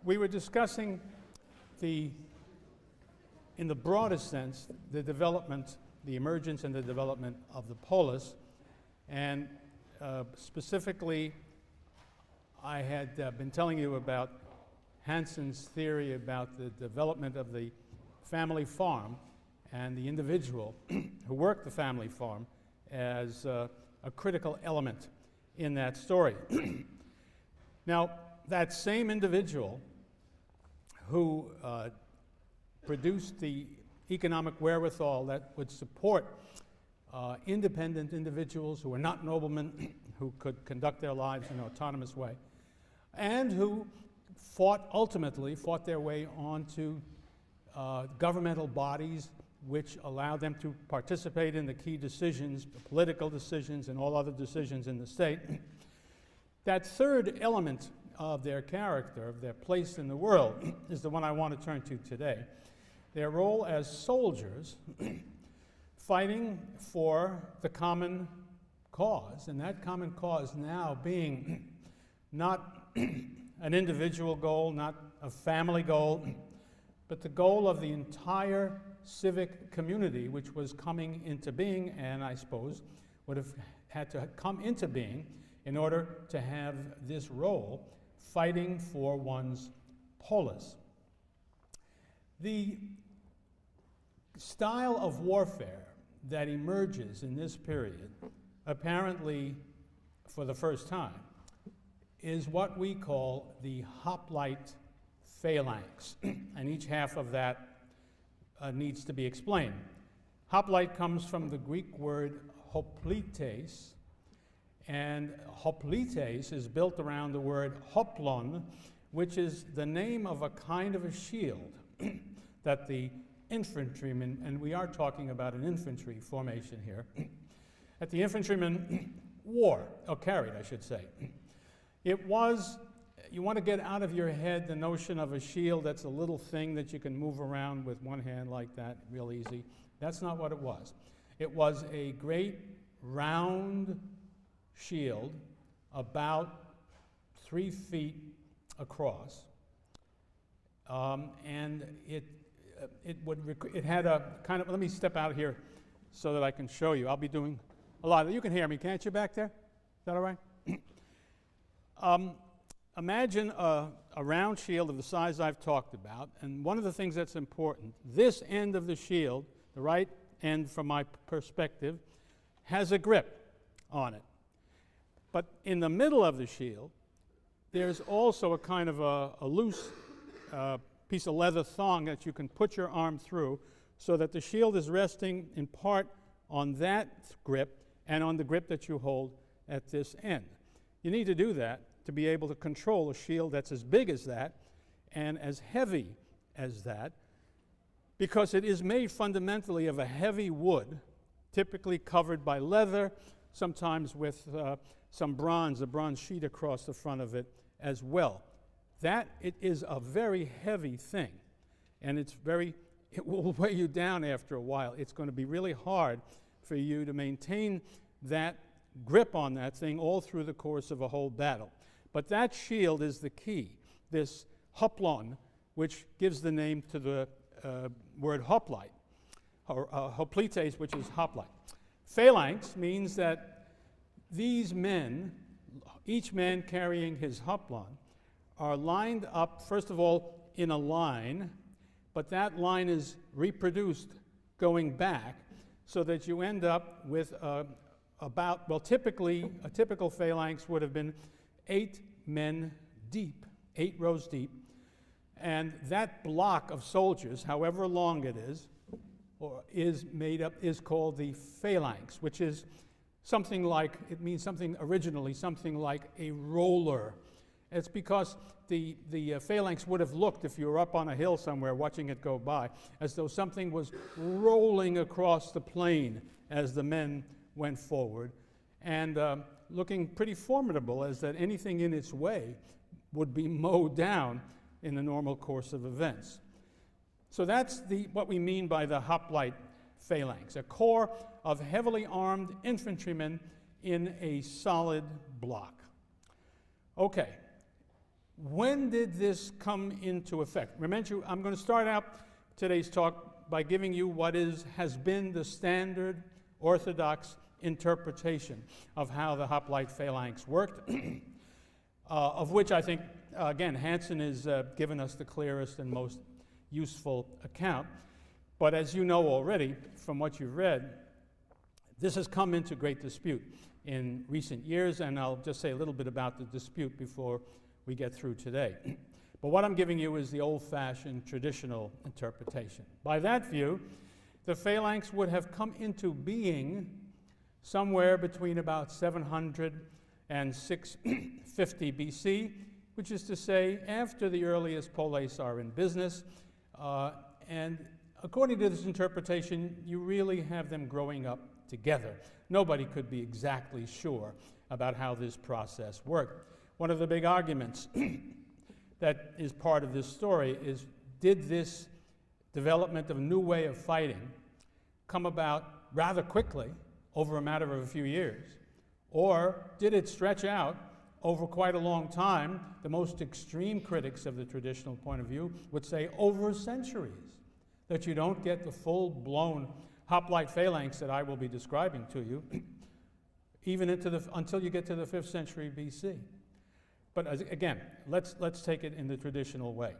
We were discussing in the broadest sense, the development, the emergence and the development of the polis, and specifically, I had been telling you about Hanson's theory about the development of the family farm and the individual who worked the family farm as a critical element in that story. Now, that same individual who produced the economic wherewithal that would support independent individuals who were not noblemen, who could conduct their lives in an autonomous way, and who ultimately fought their way onto governmental bodies which allowed them to participate in the key decisions, the political decisions, and all other decisions in the state. That third element of their character, of their place in the world, is the one I want to turn to today. Their role as soldiers fighting for the common cause, and that common cause now being not an individual goal, not a family goal, but the goal of the entire civic community, which was coming into being, and I suppose would have had to come into being in order to have this role, fighting for one's polis. The style of warfare that emerges in this period, apparently for the first time, is what we call the hoplite phalanx, and each half of that needs to be explained. Hoplite comes from the Greek word hoplites, and hoplites is built around the word hoplon, which is the name of a kind of a shield that the infantrymen, and we are talking about an infantry formation here, that the infantrymen wore, or carried, I should say. It was, you want to get out of your head the notion of a shield that's a little thing that you can move around with one hand like that, real easy. That's not what it was. It was a great round shield about 3 feet across, and it had a kind of, let me step out here so that I can show you. I'll be doing a lot of it. You can hear me, can't you, back there? Is that all right? Imagine a round shield of the size I've talked about, and one of the things that's important, this end of the shield, the right end from my perspective, has a grip on it. But in the middle of the shield, there's also a kind of a loose piece of leather thong that you can put your arm through so that the shield is resting in part on that grip and on the grip that you hold at this end. You need to do that to be able to control a shield that's as big as that and as heavy as that, because it is made fundamentally of a heavy wood, typically covered by leather, sometimes with some bronze, a bronze sheet across the front of it as well. It is a very heavy thing, and it will weigh you down after a while. It's going to be really hard for you to maintain that grip on that thing all through the course of a whole battle. But that shield is the key, this hoplon, which gives the name to the word hoplite, or hoplites, which is hoplite. Phalanx means that these men, each man carrying his hoplon, are lined up, first of all, in a line, but that line is reproduced going back so that you end up with typically, a typical phalanx would have been 8 men deep, 8 rows deep, and that block of soldiers, however long it is called the phalanx, which is something like, it means something originally, something like a roller. It's because the phalanx would have looked, if you were up on a hill somewhere watching it go by, as though something was rolling across the plain as the men went forward, and looking pretty formidable, as that anything in its way would be mowed down in the normal course of events. So that's what we mean by the hoplite phalanx, a corps of heavily armed infantrymen in a solid block. Okay, when did this come into effect? Remember, I'm going to start out today's talk by giving you what has been the standard orthodox interpretation of how the hoplite phalanx worked, of which I think, again, Hansen has given us the clearest and most useful account. But as you know already from what you've read, this has come into great dispute in recent years, and I'll just say a little bit about the dispute before we get through today. But what I'm giving you is the old-fashioned traditional interpretation. By that view, the phalanx would have come into being somewhere between about 700 and 650 BC, which is to say after the earliest polis are in business. And according to this interpretation, you really have them growing up together. Nobody could be exactly sure about how this process worked. One of the big arguments that is part of this story is, did this development of a new way of fighting come about rather quickly over a matter of a few years? Or did it stretch out over quite a long time? The most extreme critics of the traditional point of view would say over centuries, that you don't get the full-blown hoplite phalanx that I will be describing to you, even until you get to the 5th century BC. But again, let's take it in the traditional way.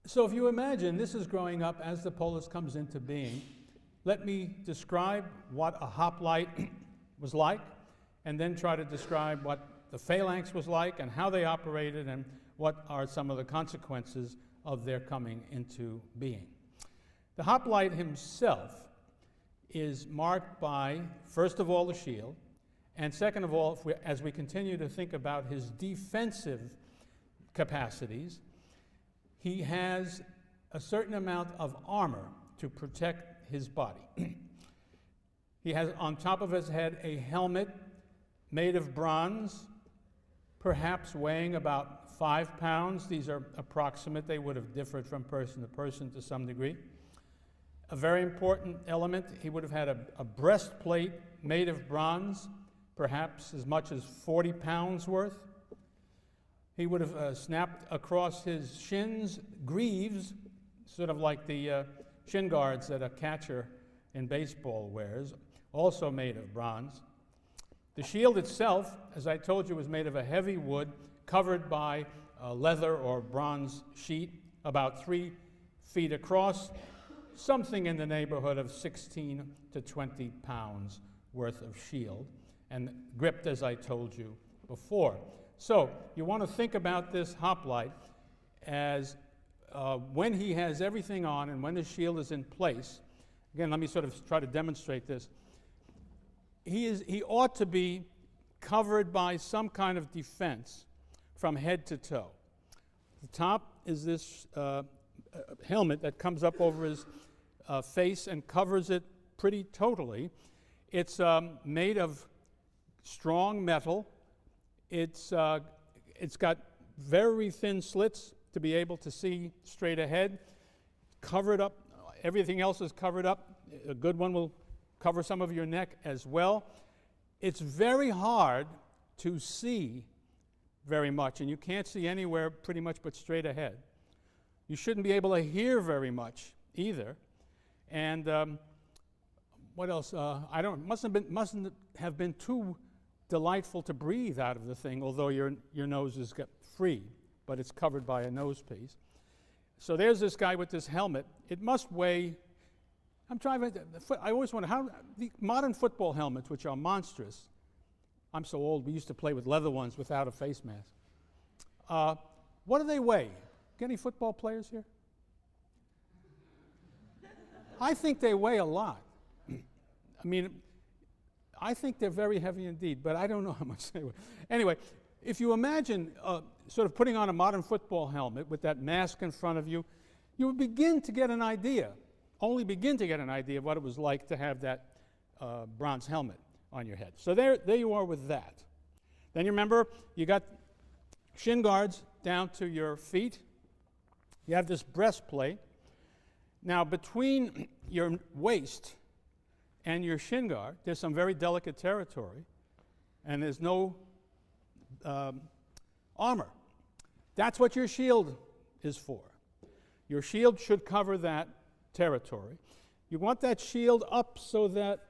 So if you imagine this is growing up as the polis comes into being, let me describe what a hoplite was like, and then try to describe what the phalanx was like and how they operated and what are some of the consequences of their coming into being. The hoplite himself is marked by, first of all, the shield, and second of all, as we continue to think about his defensive capacities, he has a certain amount of armor to protect his body. He has on top of his head a helmet made of bronze, perhaps weighing about 5 pounds. These are approximate. They would have differed from person to person to some degree. A very important element, he would have had a breastplate made of bronze, perhaps as much as 40 pounds worth. He would have snapped across his shins greaves, sort of like the shin guards that a catcher in baseball wears, also made of bronze. The shield itself, as I told you, was made of a heavy wood covered by a leather or bronze sheet about 3 feet across, something in the neighborhood of 16 to 20 pounds worth of shield, and gripped, as I told you before. So you want to think about this hoplite as when he has everything on and when the shield is in place. Again, let me sort of try to demonstrate this. He ought to be covered by some kind of defense from head to toe. The top is this helmet that comes up over his face and covers it pretty totally. It's made of strong metal. It's got very thin slits to be able to see straight ahead. Covered up, everything else is covered up. A good one will cover some of your neck as well. It's very hard to see very much, and you can't see anywhere pretty much but straight ahead. You shouldn't be able to hear very much either. And what else? Mustn't have been too delightful to breathe out of the thing, although your nose is free, but it's covered by a nose piece. So there's this guy with this helmet. It must weigh, I always wonder how the modern football helmets, which are monstrous, I'm so old, we used to play with leather ones without a face mask. What do they weigh? Get any football players here? I think they weigh a lot. I mean, I think they're very heavy indeed, but I don't know how much they weigh. Anyway, if you imagine sort of putting on a modern football helmet with that mask in front of you, you would begin to get an idea, only begin to get an idea of what it was like to have that bronze helmet on your head. So there you are with that. Then you remember, you got shin guards down to your feet. You have this breastplate. Now, between your waist and your shin guard, there's some very delicate territory, and there's no armor. That's what your shield is for. Your shield should cover that territory. You want that shield up so that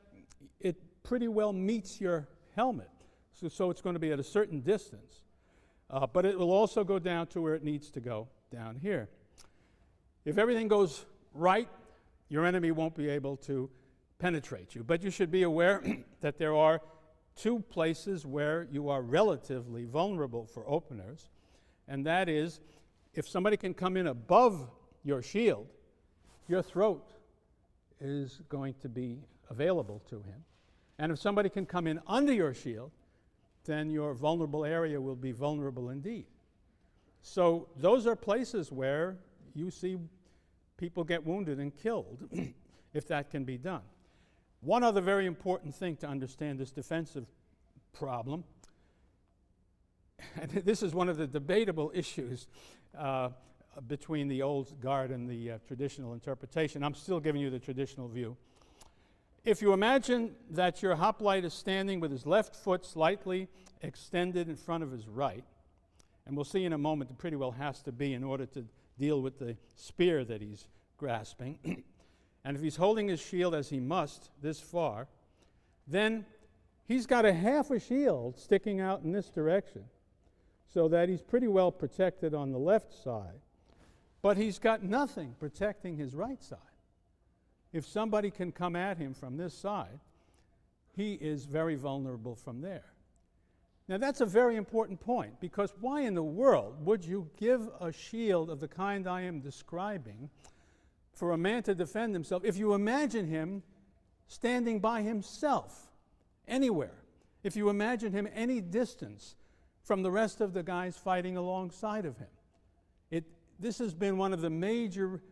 it pretty well meets your helmet. So it's going to be at a certain distance. But it will also go down to where it needs to go, down here. If everything goes right, your enemy won't be able to penetrate you. But you should be aware that there are two places where you are relatively vulnerable for openers, and that is if somebody can come in above your shield, your throat is going to be available to him. And if somebody can come in under your shield, then your vulnerable area will be vulnerable indeed. So those are places where you see people get wounded and killed, if that can be done. One other very important thing to understand this defensive problem, and this is one of the debatable issues between the old guard and the traditional interpretation. I'm still giving you the traditional view. If you imagine that your hoplite is standing with his left foot slightly extended in front of his right, and we'll see in a moment it pretty well has to be in order to deal with the spear that he's grasping, and if he's holding his shield as he must this far, then he's got a half a shield sticking out in this direction, so that he's pretty well protected on the left side, but he's got nothing protecting his right side. If somebody can come at him from this side, he is very vulnerable from there. Now that's a very important point, because why in the world would you give a shield of the kind I am describing for a man to defend himself if you imagine him standing by himself anywhere, if you imagine him any distance from the rest of the guys fighting alongside of him? This has been one of the major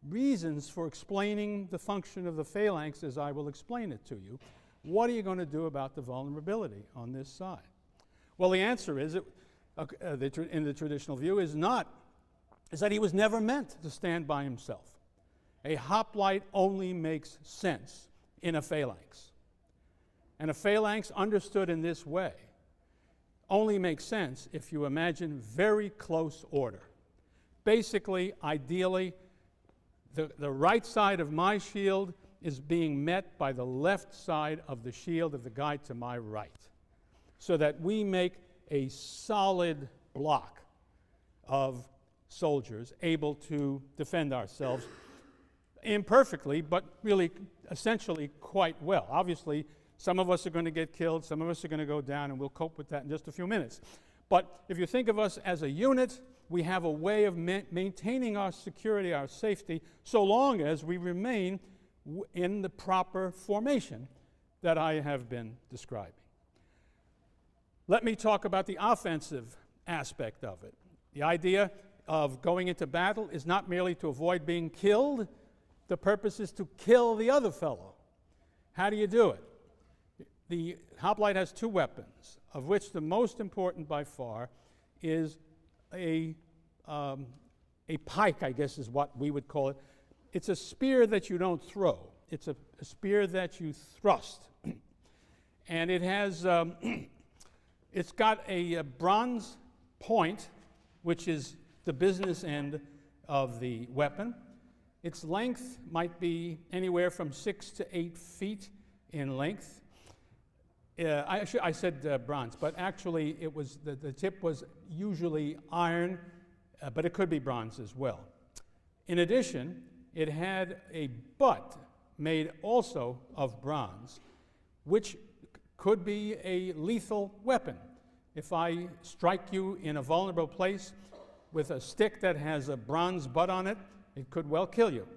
reasons for explaining the function of the phalanx as I will explain it to you. What are you going to do about the vulnerability on this side? Well, the answer is, in the traditional view, is that he was never meant to stand by himself. A hoplite only makes sense in a phalanx. And a phalanx understood in this way only makes sense if you imagine very close order. Basically, ideally, the right side of my shield is being met by the left side of the shield of the guy to my right, so that we make a solid block of soldiers able to defend ourselves imperfectly, but really essentially quite well. Obviously, some of us are going to get killed, some of us are going to go down, and we'll cope with that in just a few minutes. But if you think of us as a unit, we have a way of maintaining our security, our safety, so long as we remain in the proper formation that I have been describing. Let me talk about the offensive aspect of it. The idea of going into battle is not merely to avoid being killed. The purpose is to kill the other fellow. How do you do it? The hoplite has two weapons, of which the most important by far is a pike, I guess is what we would call it. It's a spear that you don't throw. It's a spear that you thrust. And it has, it's got a bronze point, which is the business end of the weapon. Its length might be anywhere from 6 to 8 feet in length. I said bronze, but actually it was the tip was usually iron, but it could be bronze as well. In addition, it had a butt made also of bronze, which could be a lethal weapon. If I strike you in a vulnerable place with a stick that has a bronze butt on it, it could well kill you.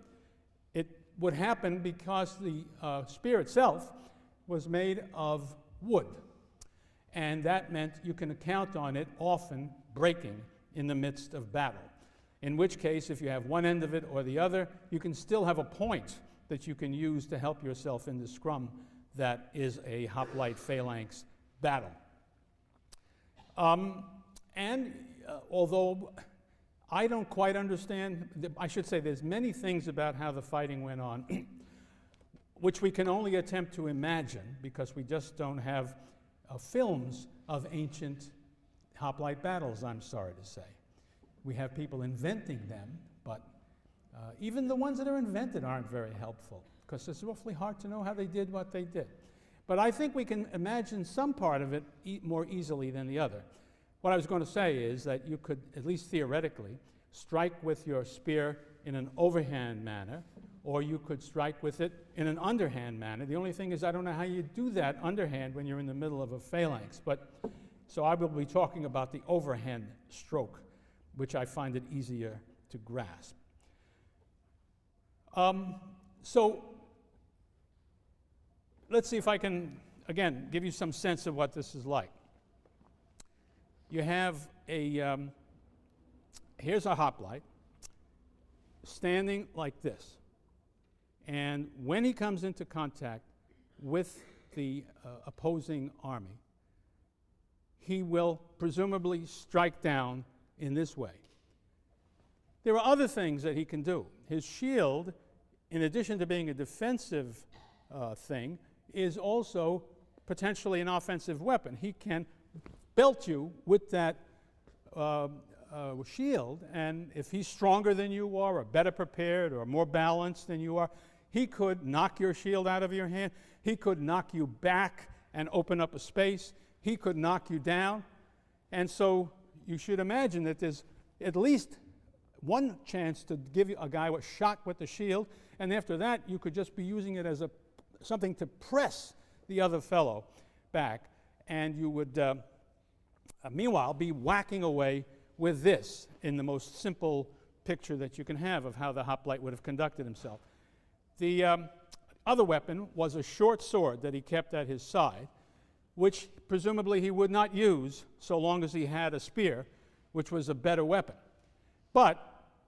It would happen because the spear itself was made of wood, and that meant you can count on it often breaking in the midst of battle, in which case if you have one end of it or the other, you can still have a point that you can use to help yourself in the scrum that is a hoplite phalanx battle. Although I don't quite understand, I should say there's many things about how the fighting went on which we can only attempt to imagine because we just don't have films of ancient hoplite battles, I'm sorry to say. We have people inventing them, but even the ones that are invented aren't very helpful, because it's awfully hard to know how they did what they did. But I think we can imagine some part of it more easily than the other. What I was going to say is that you could, at least theoretically, strike with your spear in an overhand manner, or you could strike with it in an underhand manner. The only thing is I don't know how you do that underhand when you're in the middle of a phalanx. So I will be talking about the overhand stroke, which I find it easier to grasp. So let's see if I can, again, give you some sense of what this is like. You have here's a hoplite standing like this. And when he comes into contact with the opposing army, he will presumably strike down in this way. There are other things that he can do. His shield, in addition to being a defensive thing, is also potentially an offensive weapon. He can belt you with that shield, and if he's stronger than you are, or better prepared, or more balanced than you are, he could knock your shield out of your hand. He could knock you back and open up a space. He could knock you down. And so you should imagine that there's at least one chance to give a guy a shot with the shield, and after that you could just be using it as something to press the other fellow back, and you would meanwhile be whacking away with this in the most simple picture that you can have of how the hoplite would have conducted himself. The other weapon was a short sword that he kept at his side, which presumably he would not use so long as he had a spear, which was a better weapon. But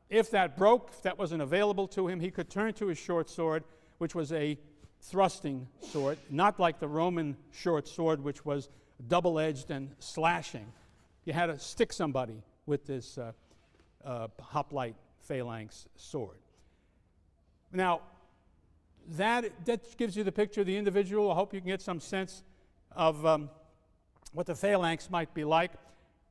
if that broke, if that wasn't available to him, he could turn to his short sword, which was a thrusting sword, not like the Roman short sword, which was double-edged and slashing. You had to stick somebody with this hoplite phalanx sword. Now, that gives you the picture of the individual. I hope you can get some sense of what the phalanx might be like.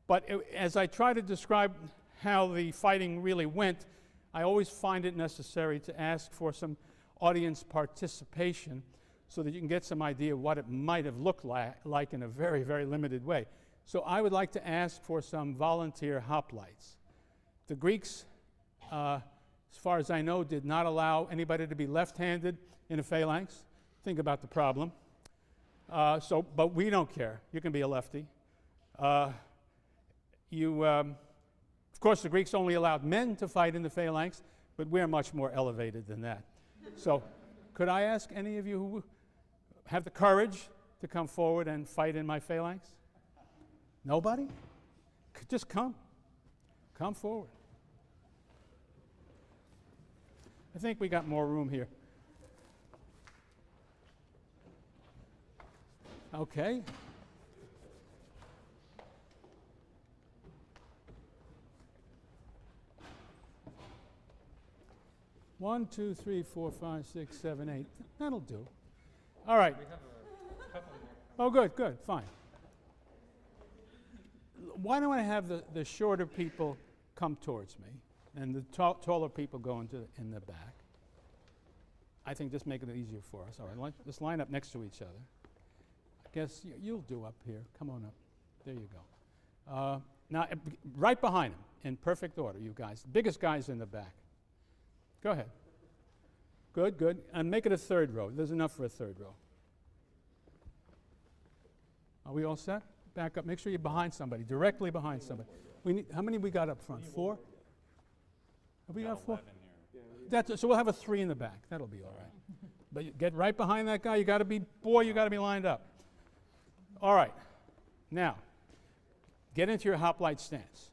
But as I try to describe how the fighting really went, I always find it necessary to ask for some audience participation so that you can get some idea of what it might have looked like in a very, very limited way. So I would like to ask for some volunteer hoplites. The Greeks, as far as I know, did not allow anybody to be left-handed in a phalanx. Think about the problem. But we don't care. You can be a lefty. Of course, the Greeks only allowed men to fight in the phalanx, but we're much more elevated than that. So could I ask any of you who have the courage to come forward and fight in my phalanx? Nobody? Just come. Come forward. I think we got more room here. Okay. One, two, three, four, five, six, seven, eight. That'll do. All right. We have a couple more. Oh, good, good, fine. Why don't I have the shorter people come towards me and the taller people go in the back? I think just make it easier for us. All right, let's line up next to each other. I guess you'll do up here. Come on up. There you go. Now, right behind him, in perfect order, you guys. The biggest guy's in the back. Go ahead. Good, good. And make it a third row. There's enough for a third row. Are we all set? Back up. Make sure you're behind somebody, directly behind somebody. How many we got up front? 4? Have we got 4? So we'll have a 3 in the back. That'll be all right. But you get right behind that guy. You got to be lined up. All right. Now, get into your hoplite stance.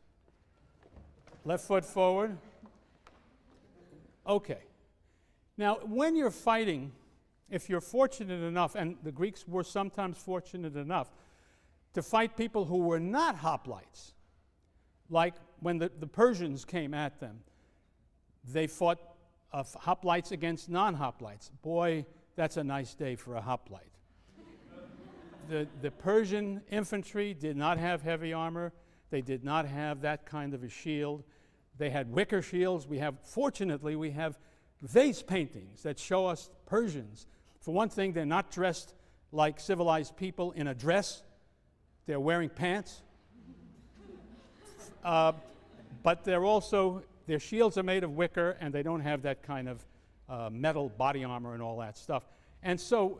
Left foot forward. Okay. Now, when you're fighting, if you're fortunate enough, and the Greeks were sometimes fortunate enough, to fight people who were not hoplites, like when the Persians came at them, they fought hoplites against non-hoplites. Boy, that's a nice day for a hoplite. The Persian infantry did not have heavy armor. They did not have that kind of a shield. They had wicker shields. Fortunately, we have vase paintings that show us Persians. For one thing, they're not dressed like civilized people in a dress. They're wearing pants. But their shields are made of wicker, and they don't have that kind of metal body armor and all that stuff. And so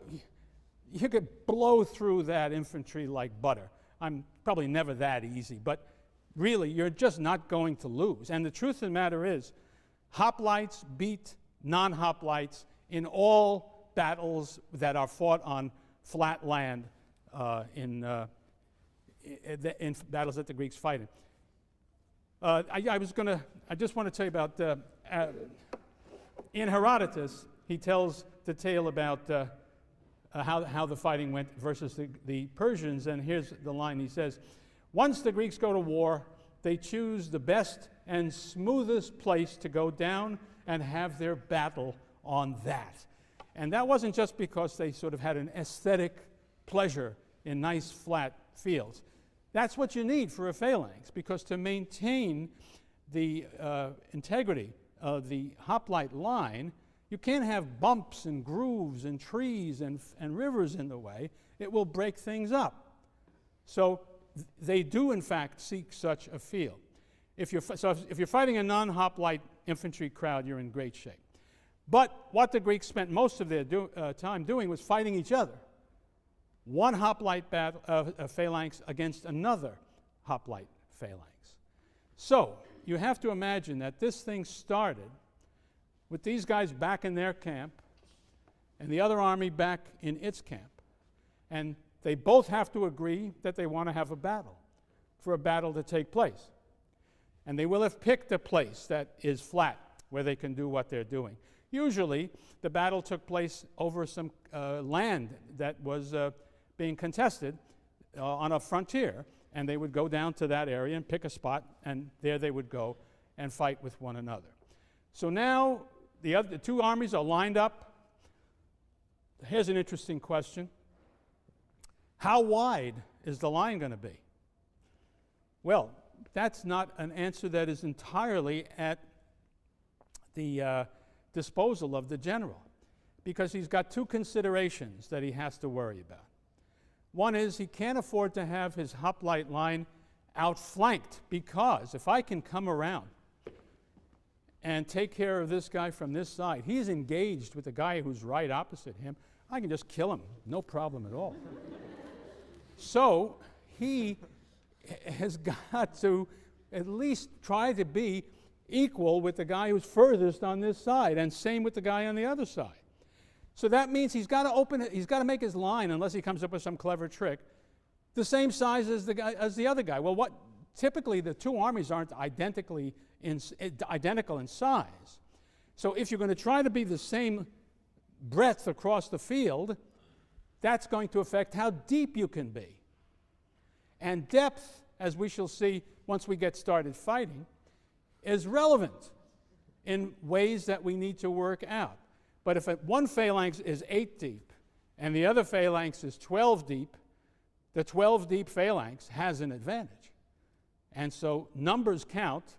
you could blow through that infantry like butter. I'm probably never that easy, but really, you're just not going to lose. And the truth of the matter is, hoplites beat non-hoplites in all battles that are fought on flat land in battles that the Greeks fight in. I just want to tell you about, in Herodotus, he tells the tale about how the fighting went versus the Persians, and here's the line he says, "Once the Greeks go to war, they choose the best and smoothest place to go down and have their battle on that." And that wasn't just because they sort of had an aesthetic pleasure in nice flat fields. That's what you need for a phalanx, because to maintain the integrity of the hoplite line, you can't have bumps and grooves and trees and rivers in the way. It will break things up. So they do, in fact, seek such a field. If you're fighting a non-hoplite infantry crowd, you're in great shape. But what the Greeks spent most of their time doing was fighting each other. One hoplite phalanx against another hoplite phalanx. So you have to imagine that this thing started with these guys back in their camp and the other army back in its camp. And they both have to agree that they want to have a battle, for a battle to take place. And they will have picked a place that is flat, where they can do what they're doing. Usually, the battle took place over some land that was being contested on a frontier, and they would go down to that area and pick a spot, and there they would go and fight with one another. So now the two armies are lined up. Here's an interesting question. How wide is the line going to be? Well, that's not an answer that is entirely at the disposal of the general, because he's got two considerations that he has to worry about. One is he can't afford to have his hoplite line outflanked, because if I can come around and take care of this guy from this side, he's engaged with the guy who's right opposite him, I can just kill him, no problem at all. So he has got to at least try to be equal with the guy who's furthest on this side, and same with the guy on the other side. So that means he's got to make his line, unless he comes up with some clever trick, the same size as the other guy. Well, typically the two armies aren't identical in size. So if you're going to try to be the same breadth across the field, that's going to affect how deep you can be. And depth, as we shall see once we get started fighting, is relevant in ways that we need to work out. But if one phalanx is 8 deep and the other phalanx is 12 deep, the 12 deep phalanx has an advantage. And so numbers count,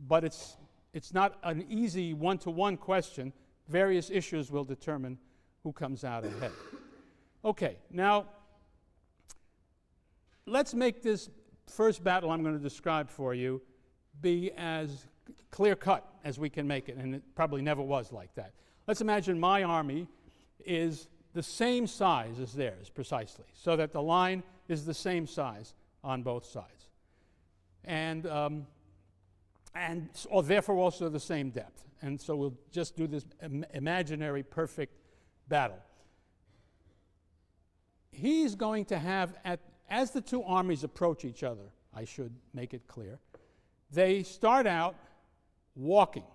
but it's not an easy one-to-one question. Various issues will determine who comes out ahead. Okay, now let's make this first battle I'm going to describe for you be as clear-cut as we can make it, and it probably never was like that. Let's imagine my army is the same size as theirs, precisely, so that the line is the same size on both sides. And therefore also the same depth. And so we'll just do this imaginary perfect battle. He's going to have, as the two armies approach each other, I should make it clear, they start out walking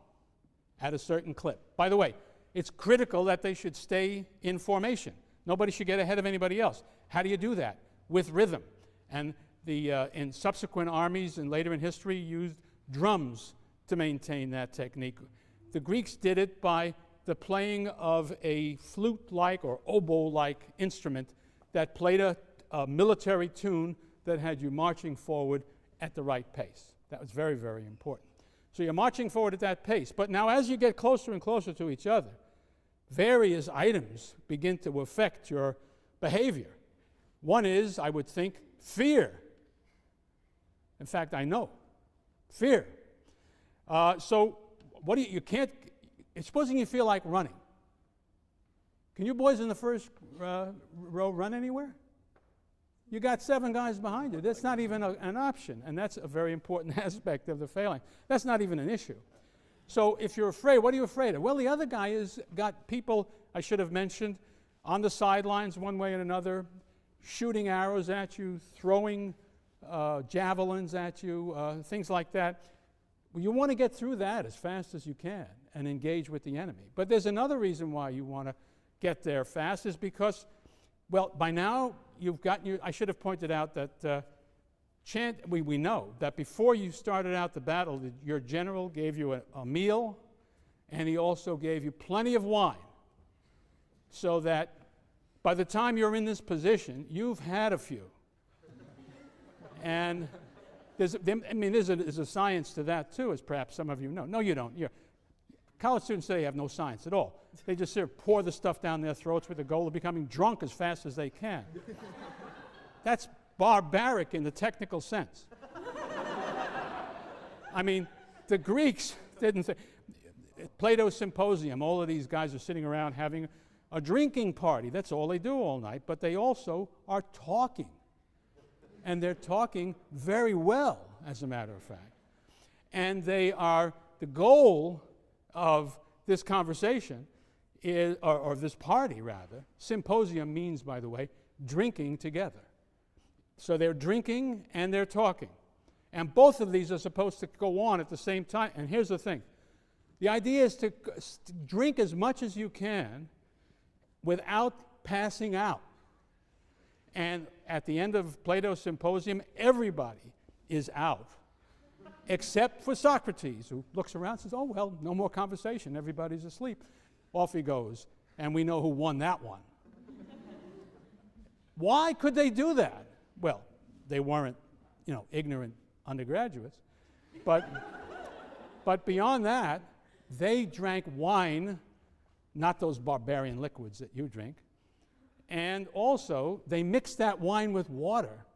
at a certain clip. By the way, it's critical that they should stay in formation. Nobody should get ahead of anybody else. How do you do that? With rhythm. And in subsequent armies and later in history used drums to maintain that technique. The Greeks did it by the playing of a flute-like or oboe-like instrument that played a military tune that had you marching forward at the right pace. That was very, very important. So you're marching forward at that pace. But now as you get closer and closer to each other, various items begin to affect your behavior. One is, I would think, fear. In fact, I know. Fear. So what do you can't, supposing you feel like running. Can you boys in the first row run anywhere? You got 7 guys behind you. That's not even an option, and that's a very important aspect of the phalanx. That's not even an issue. So if you're afraid, what are you afraid of? Well, the other guy has got people, I should have mentioned, on the sidelines one way and another, shooting arrows at you, throwing javelins at you, things like that. Well, you want to get through that as fast as you can and engage with the enemy. But there's another reason why you want to get there fast, is because, well, by now you've gotten your, I should have pointed out that we know that before you started out the battle, your general gave you a meal, and he also gave you plenty of wine, so that by the time you're in this position, you've had a few. And there's a science to that too, as perhaps some of you know. No, you don't. College students today have no science at all. They just pour the stuff down their throats with the goal of becoming drunk as fast as they can. That's barbaric in the technical sense. I mean, the Greeks didn't say. Plato's Symposium, all of these guys are sitting around having a drinking party. That's all they do all night, but they also are talking. And they're talking very well, as a matter of fact. And they are, the goal of this conversation is, or this party rather, symposium means, by the way, drinking together. So they're drinking and they're talking. And both of these are supposed to go on at the same time. And here's the thing. The idea is to drink as much as you can without passing out. And at the end of Plato's Symposium, everybody is out, except for Socrates, who looks around and says, oh, well, no more conversation. Everybody's asleep. Off he goes. And we know who won that one. Why could they do that? Well, they weren't, ignorant undergraduates. But beyond that, they drank wine, not those barbarian liquids that you drink. And also, they mixed that wine with water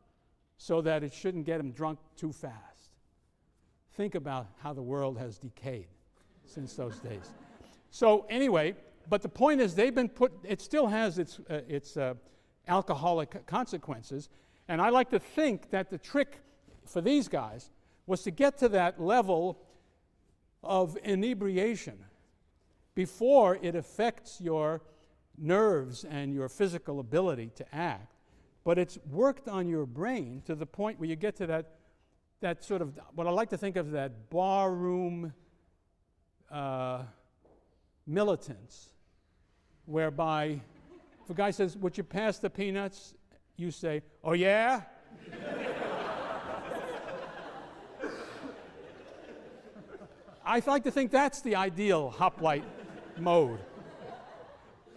so that it shouldn't get them drunk too fast. Think about how the world has decayed since those days. So anyway, but the point is they've been it still has its alcoholic consequences. And I like to think that the trick for these guys was to get to that level of inebriation before it affects your nerves and your physical ability to act, but it's worked on your brain to the point where you get to that sort of, what I like to think of as that barroom militance, whereby if a guy says, would you pass the peanuts? You say, oh yeah? I like to think that's the ideal hoplite mode.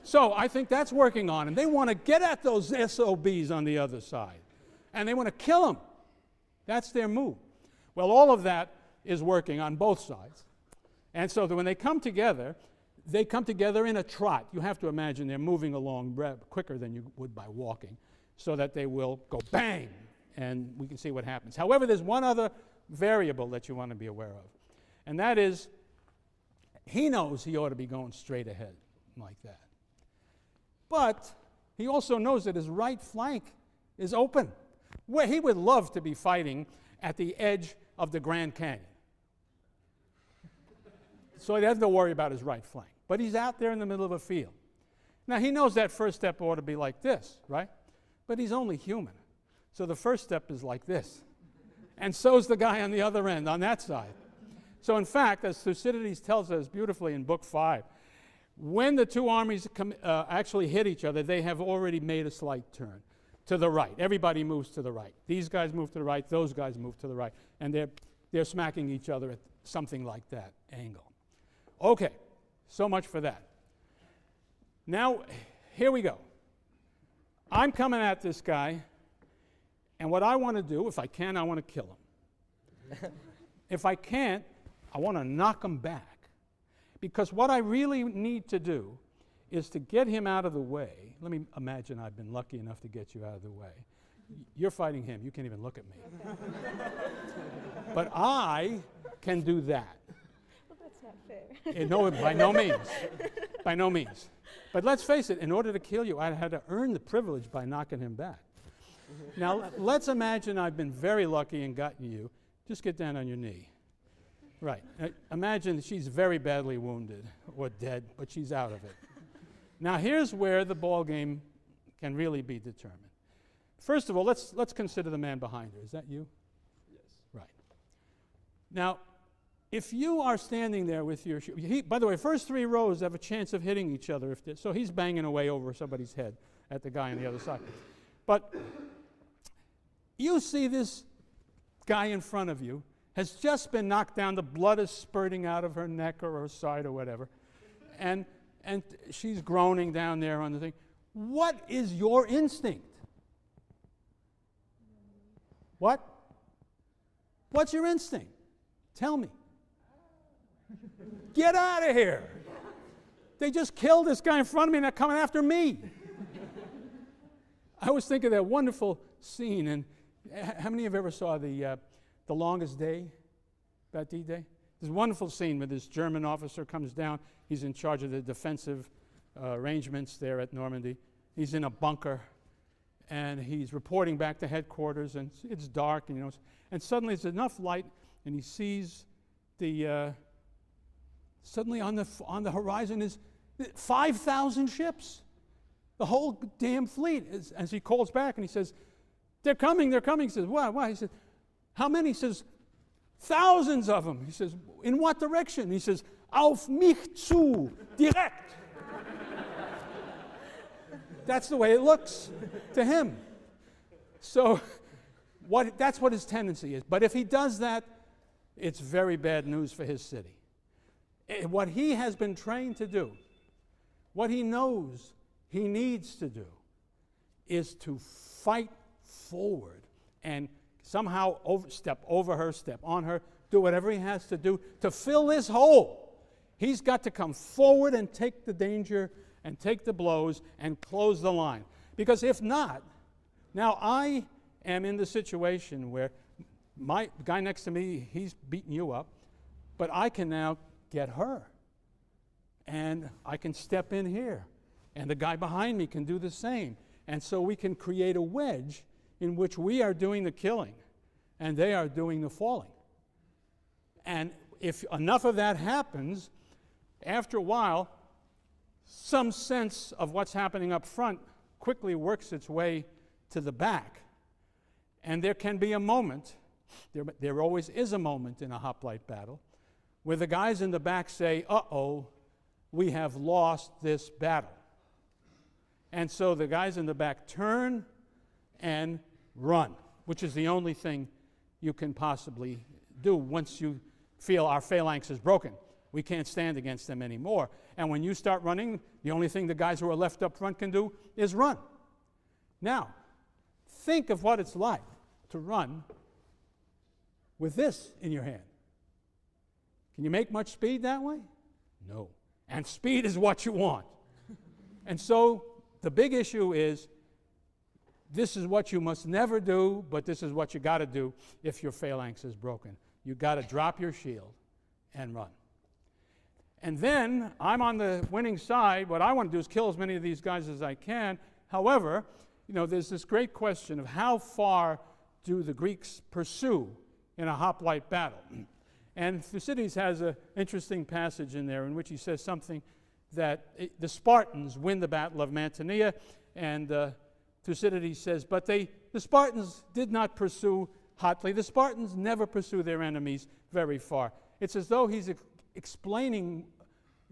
So I think that's working on, and they want to get at those SOBs on the other side, and they want to kill them. That's their move. Well, all of that is working on both sides, and so that when they come together in a trot. You have to imagine they're moving along quicker than you would by walking, so that they will go bang, and we can see what happens. However, there's one other variable that you want to be aware of, and that is he knows he ought to be going straight ahead like that. But he also knows that his right flank is open. Well, he would love to be fighting at the edge of the Grand Canyon. So he doesn't have to worry about his right flank. But he's out there in the middle of a field. Now, he knows that first step ought to be like this, right? But he's only human. So the first step is like this. And so's the guy on the other end, on that side. So in fact, as Thucydides tells us beautifully in Book 5, when the two armies actually hit each other, they have already made a slight turn to the right. Everybody moves to the right. These guys move to the right, those guys move to the right, and they're smacking each other at something like that angle. Okay, so much for that. Now, here we go. I'm coming at this guy, and what I want to do, if I can, I want to kill him. If I can't, I want to knock him back. Because what I really need to do is to get him out of the way. Let me imagine I've been lucky enough to get you out of the way. You're fighting him. You can't even look at me. But I can do that. Well, that's not fair. No, by no means. By no means. But let's face it, in order to kill you, I had to earn the privilege by knocking him back. Now, let's imagine I've been very lucky and gotten you. Just get down on your knee. Right. Imagine she's very badly wounded or dead, but she's out of it. Now, here's where the ball game can really be determined. First of all, let's consider the man behind her. Is that you? Yes. Right. Now, if you are standing there with your by the way, first 3 rows have a chance of hitting each other. So he's banging away over somebody's head at the guy on the other side. But you see this guy in front of you has just been knocked down. The blood is spurting out of her neck or her side or whatever. And she's groaning down there on the thing. What is your instinct? What? What's your instinct? Tell me. Get out of here. They just killed this guy in front of me and they're coming after me. I always think of that wonderful scene. And how many of you ever saw The Longest Day, about D-Day? There's a wonderful scene where this German officer comes down. He's in charge of the defensive arrangements there at Normandy. He's in a bunker, and he's reporting back to headquarters, and it's dark, and, and suddenly there's enough light, and he sees suddenly on the horizon is 5,000 ships, the whole damn fleet. As he calls back, and he says, they're coming. He says, why? He says, how many? He says, thousands of them. He says, in what direction? He says, auf mich zu, direkt. That's the way it looks to him. So that's what his tendency is. But if he does that, it's very bad news for his city. What he has been trained to do, what he knows he needs to do, is to fight forward and somehow step over her, step on her, do whatever he has to do to fill this hole. He's got to come forward and take the danger and take the blows and close the line. Because if not, now I am in the situation where my guy next to me, he's beating you up, but I can now get her. And I can step in here. And the guy behind me can do the same. And so we can create a wedge in which we are doing the killing and they are doing the falling. And if enough of that happens, after a while, some sense of what's happening up front quickly works its way to the back. And there can be a moment, there always is a moment in a hoplite battle, where the guys in the back say, uh-oh, we have lost this battle. And so the guys in the back turn and run, which is the only thing you can possibly do once you feel our phalanx is broken. We can't stand against them anymore. And when you start running, the only thing the guys who are left up front can do is run. Now, think of what it's like to run with this in your hand. Can you make much speed that way? No. And speed is what you want. And so the big issue is, this is what you must never do, but this is what you got to do if your phalanx is broken. You got to drop your shield and run. And then I'm on the winning side. What I want to do is kill as many of these guys as I can. However, there's this great question of how far do the Greeks pursue in a hoplite battle? And Thucydides has an interesting passage in there in which he says something that the Spartans win the Battle of Mantinea, and Thucydides says, but the Spartans did not pursue hotly. The Spartans never pursue their enemies very far. It's as though he's explaining,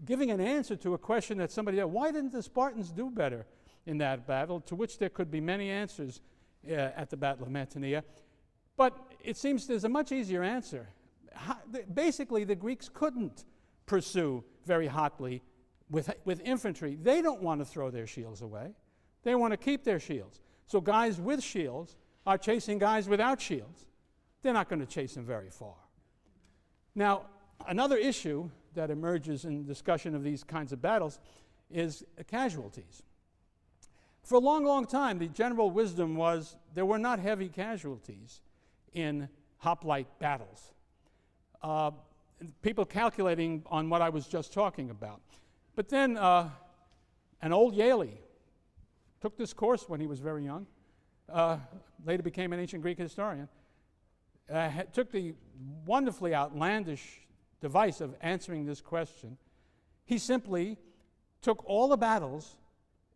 giving an answer to a question that somebody had. Why didn't the Spartans do better in that battle? To which there could be many answers at the Battle of Mantinea. But it seems there's a much easier answer. Basically, the Greeks couldn't pursue very hotly with infantry. They don't want to throw their shields away. They want to keep their shields. So guys with shields are chasing guys without shields. they're not going to chase him very far. Now, another issue that emerges in discussion of these kinds of battles is casualties. For a long, long time, the general wisdom was there were not heavy casualties in hoplite battles. People calculating on what I was just talking about. But then an old Yaley took this course when he was very young, later became an ancient Greek historian, took the wonderfully outlandish device of answering this question. He simply took all the battles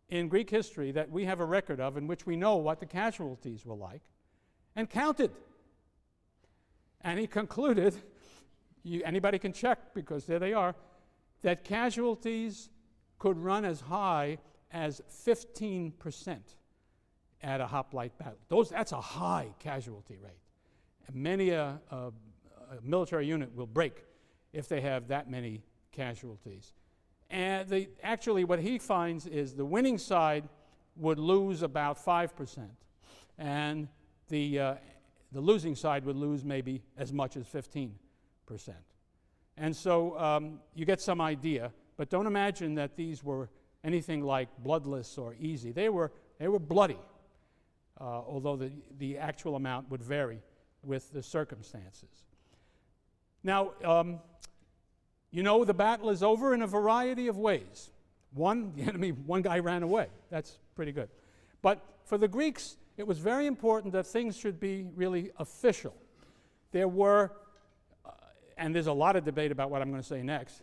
in Greek history that we have a record of in which we know what the casualties were like and counted. And he concluded, anybody can check because there they are, that casualties could run as high as 15% at a hoplite battle. That's a high casualty rate. And many a military unit will break if they have that many casualties. And actually what he finds is the winning side would lose about 5%, and the losing side would lose maybe as much as 15%. And so you get some idea, but don't imagine that these were anything like bloodless or easy. They were bloody, although the actual amount would vary with the circumstances. Now, the battle is over in a variety of ways. One guy ran away. That's pretty good. But for the Greeks, it was very important that things should be really official. There were, and there's a lot of debate about what I'm going to say next,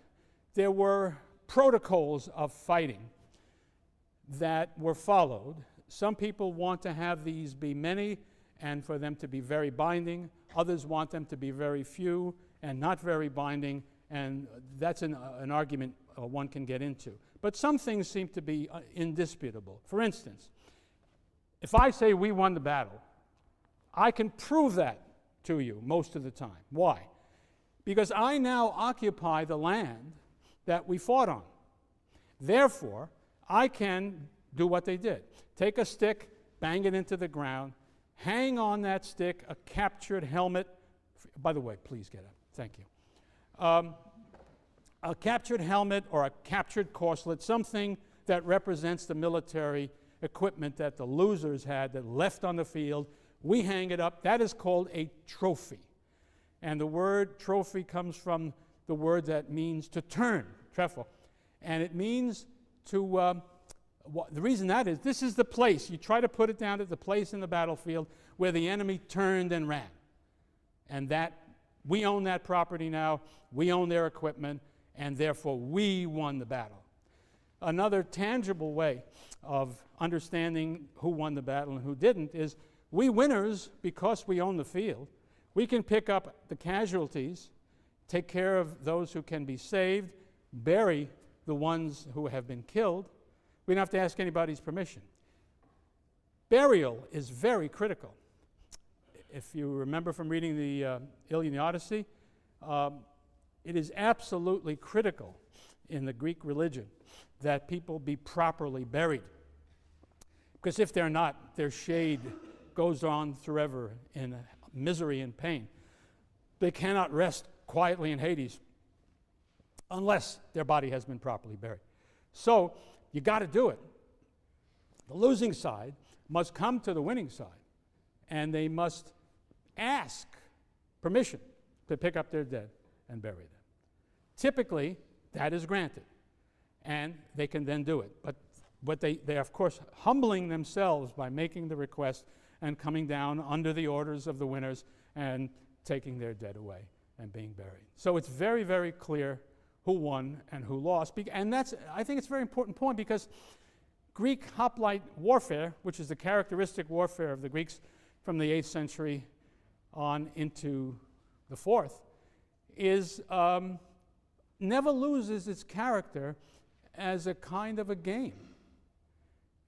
there were protocols of fighting that were followed. Some people want to have these be many and for them to be very binding. Others want them to be very few and not very binding, and that's an argument one can get into. But some things seem to be indisputable. For instance, if I say we won the battle, I can prove that to you most of the time. Why? Because I now occupy the land that we fought on. Therefore, I can do what they did. Take a stick, bang it into the ground, hang on that stick a captured helmet. By the way, please get up. Thank you. A captured helmet or a captured corselet, something that represents the military equipment that the losers had that left on the field. We hang it up. That is called a trophy. And the word trophy comes from the word that means to turn, trefo. And it means to, the reason that is, this is the place, you try to put it down at the place in the battlefield where the enemy turned and ran. And that, we own that property now, we own their equipment, and therefore we won the battle. Another tangible way of understanding who won the battle and who didn't is we winners, because we own the field, we can pick up the casualties, take care of those who can be saved, bury the ones who have been killed. We don't have to ask anybody's permission. Burial is very critical. If you remember from reading the Iliad and the Odyssey, it is absolutely critical in the Greek religion that people be properly buried. Because if they're not, their shade goes on forever in misery and pain. They cannot rest quietly in Hades unless their body has been properly buried. So you got to do it. The losing side must come to the winning side, and they must ask permission to pick up their dead and bury them. Typically, that is granted, and they can then do it. But they are, of course, humbling themselves by making the request and coming down under the orders of the winners and taking their dead away and being buried. So it's very, very clear who won and who lost. And that's, I think it's a very important point, because Greek hoplite warfare, which is the characteristic warfare of the Greeks from the 8th century on into the 4th, is never loses its character as a kind of a game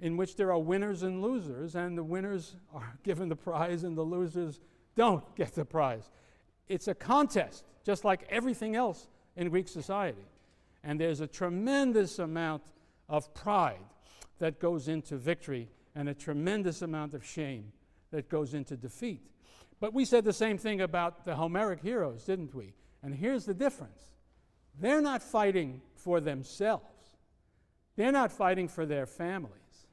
in which there are winners and losers, and the winners are given the prize and the losers don't get the prize. It's a contest, just like everything else in Greek society. And there's a tremendous amount of pride that goes into victory and a tremendous amount of shame that goes into defeat. But we said the same thing about the Homeric heroes, didn't we? And here's the difference. They're not fighting for themselves. They're not fighting for their families.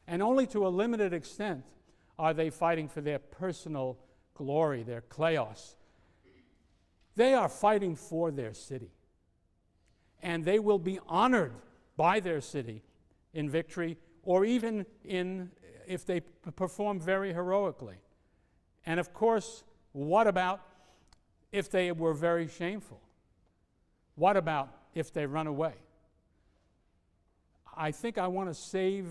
And only to a limited extent are they fighting for their personal glory, their kleos. They are fighting for their city. And they will be honored by their city in victory, or even if they perform very heroically. And of course, what about if they were very shameful? What about if they run away? I think I want to save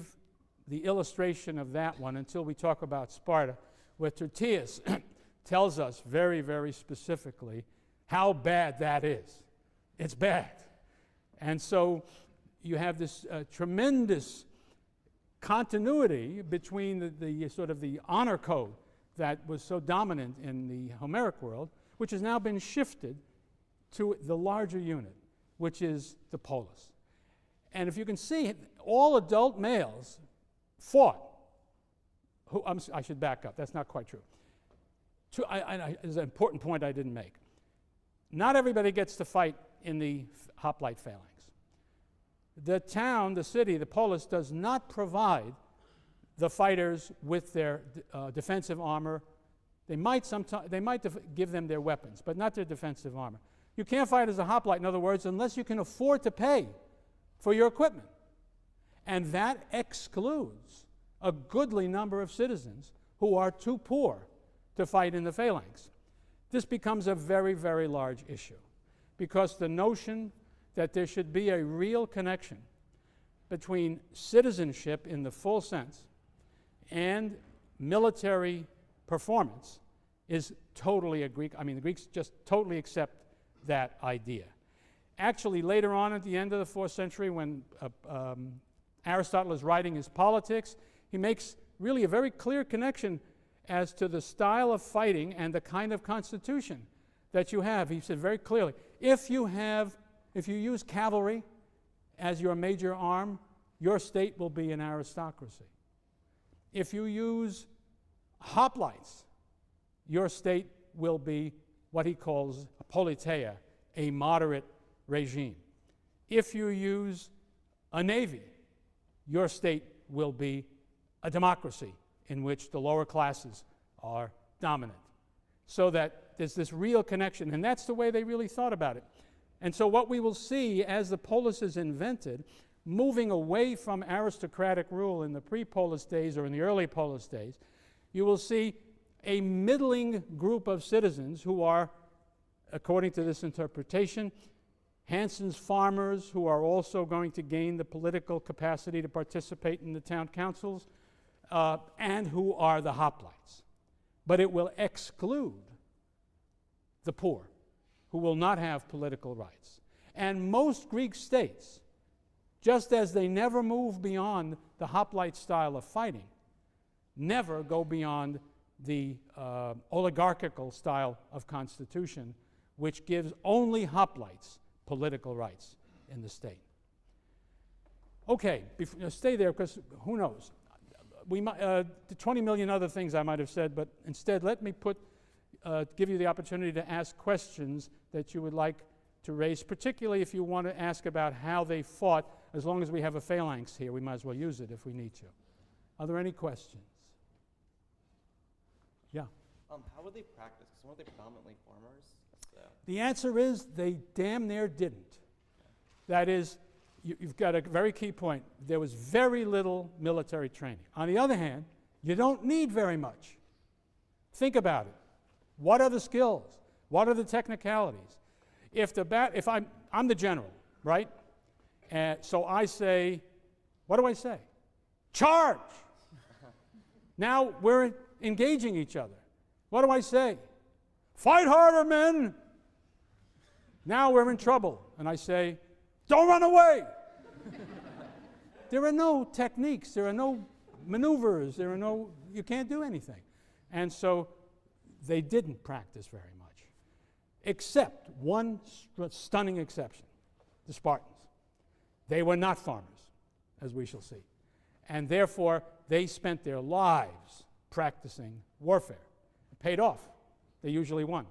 the illustration of that one until we talk about Sparta, where Tertius tells us very, very specifically how bad that is. It's bad. And so you have this tremendous continuity between the sort of the honor code that was so dominant in the Homeric world, which has now been shifted to the larger unit, which is the polis. And if you can see, all adult males fought. I should back up. That's not quite true. There's an important point I didn't make. Not everybody gets to fight in the hoplite phalanx. The town, the city, the polis does not provide the fighters with their defensive armor. They might give them their weapons, but not their defensive armor. You can't fight as a hoplite, in other words, unless you can afford to pay for your equipment. And that excludes a goodly number of citizens who are too poor to fight in the phalanx. This becomes a very, very large issue, because the notion that there should be a real connection between citizenship in the full sense and military performance is totally a Greek. I mean, the Greeks just totally accept that idea. Actually, later on at the end of the 4th century, when Aristotle is writing his Politics, he makes really a very clear connection as to the style of fighting and the kind of constitution that you have. He said very clearly, if you use cavalry as your major arm, your state will be an aristocracy. If you use hoplites, your state will be what he calls a politeia, a moderate regime. If you use a navy, your state will be a democracy in which the lower classes are dominant. So that there's this real connection, and that's the way they really thought about it. And so what we will see as the polis is invented, moving away from aristocratic rule in the pre-polis days or in the early polis days, you will see a middling group of citizens who are, according to this interpretation, Hanson's farmers who are also going to gain the political capacity to participate in the town councils, and who are the hoplites. But it will exclude the poor, who will not have political rights. And most Greek states, just as they never move beyond the hoplite style of fighting, never go beyond the oligarchical style of constitution, which gives only hoplites political rights in the state. Okay, stay there, because who knows? We might, 20 million other things I might have said, but instead let me give you the opportunity to ask questions that you would like to raise, particularly if you want to ask about how they fought. As long as we have a phalanx here, we might as well use it if we need to. Are there any questions? Yeah. How would they practice? Because weren't they predominantly farmers? So. The answer is they damn near didn't. That is, you've got a very key point. There was very little military training. On the other hand, you don't need very much. Think about it. What are the skills? What are the technicalities? If I'm the general, right? So I say, what do I say? Charge! Now we're engaging each other. What do I say? Fight harder, men! Now we're in trouble. And I say, don't run away! There are no techniques, there are no maneuvers, you can't do anything. And so they didn't practice very much, except one stunning exception, the Spartans. They were not farmers, as we shall see. And therefore, they spent their lives practicing warfare. It paid off they usually won.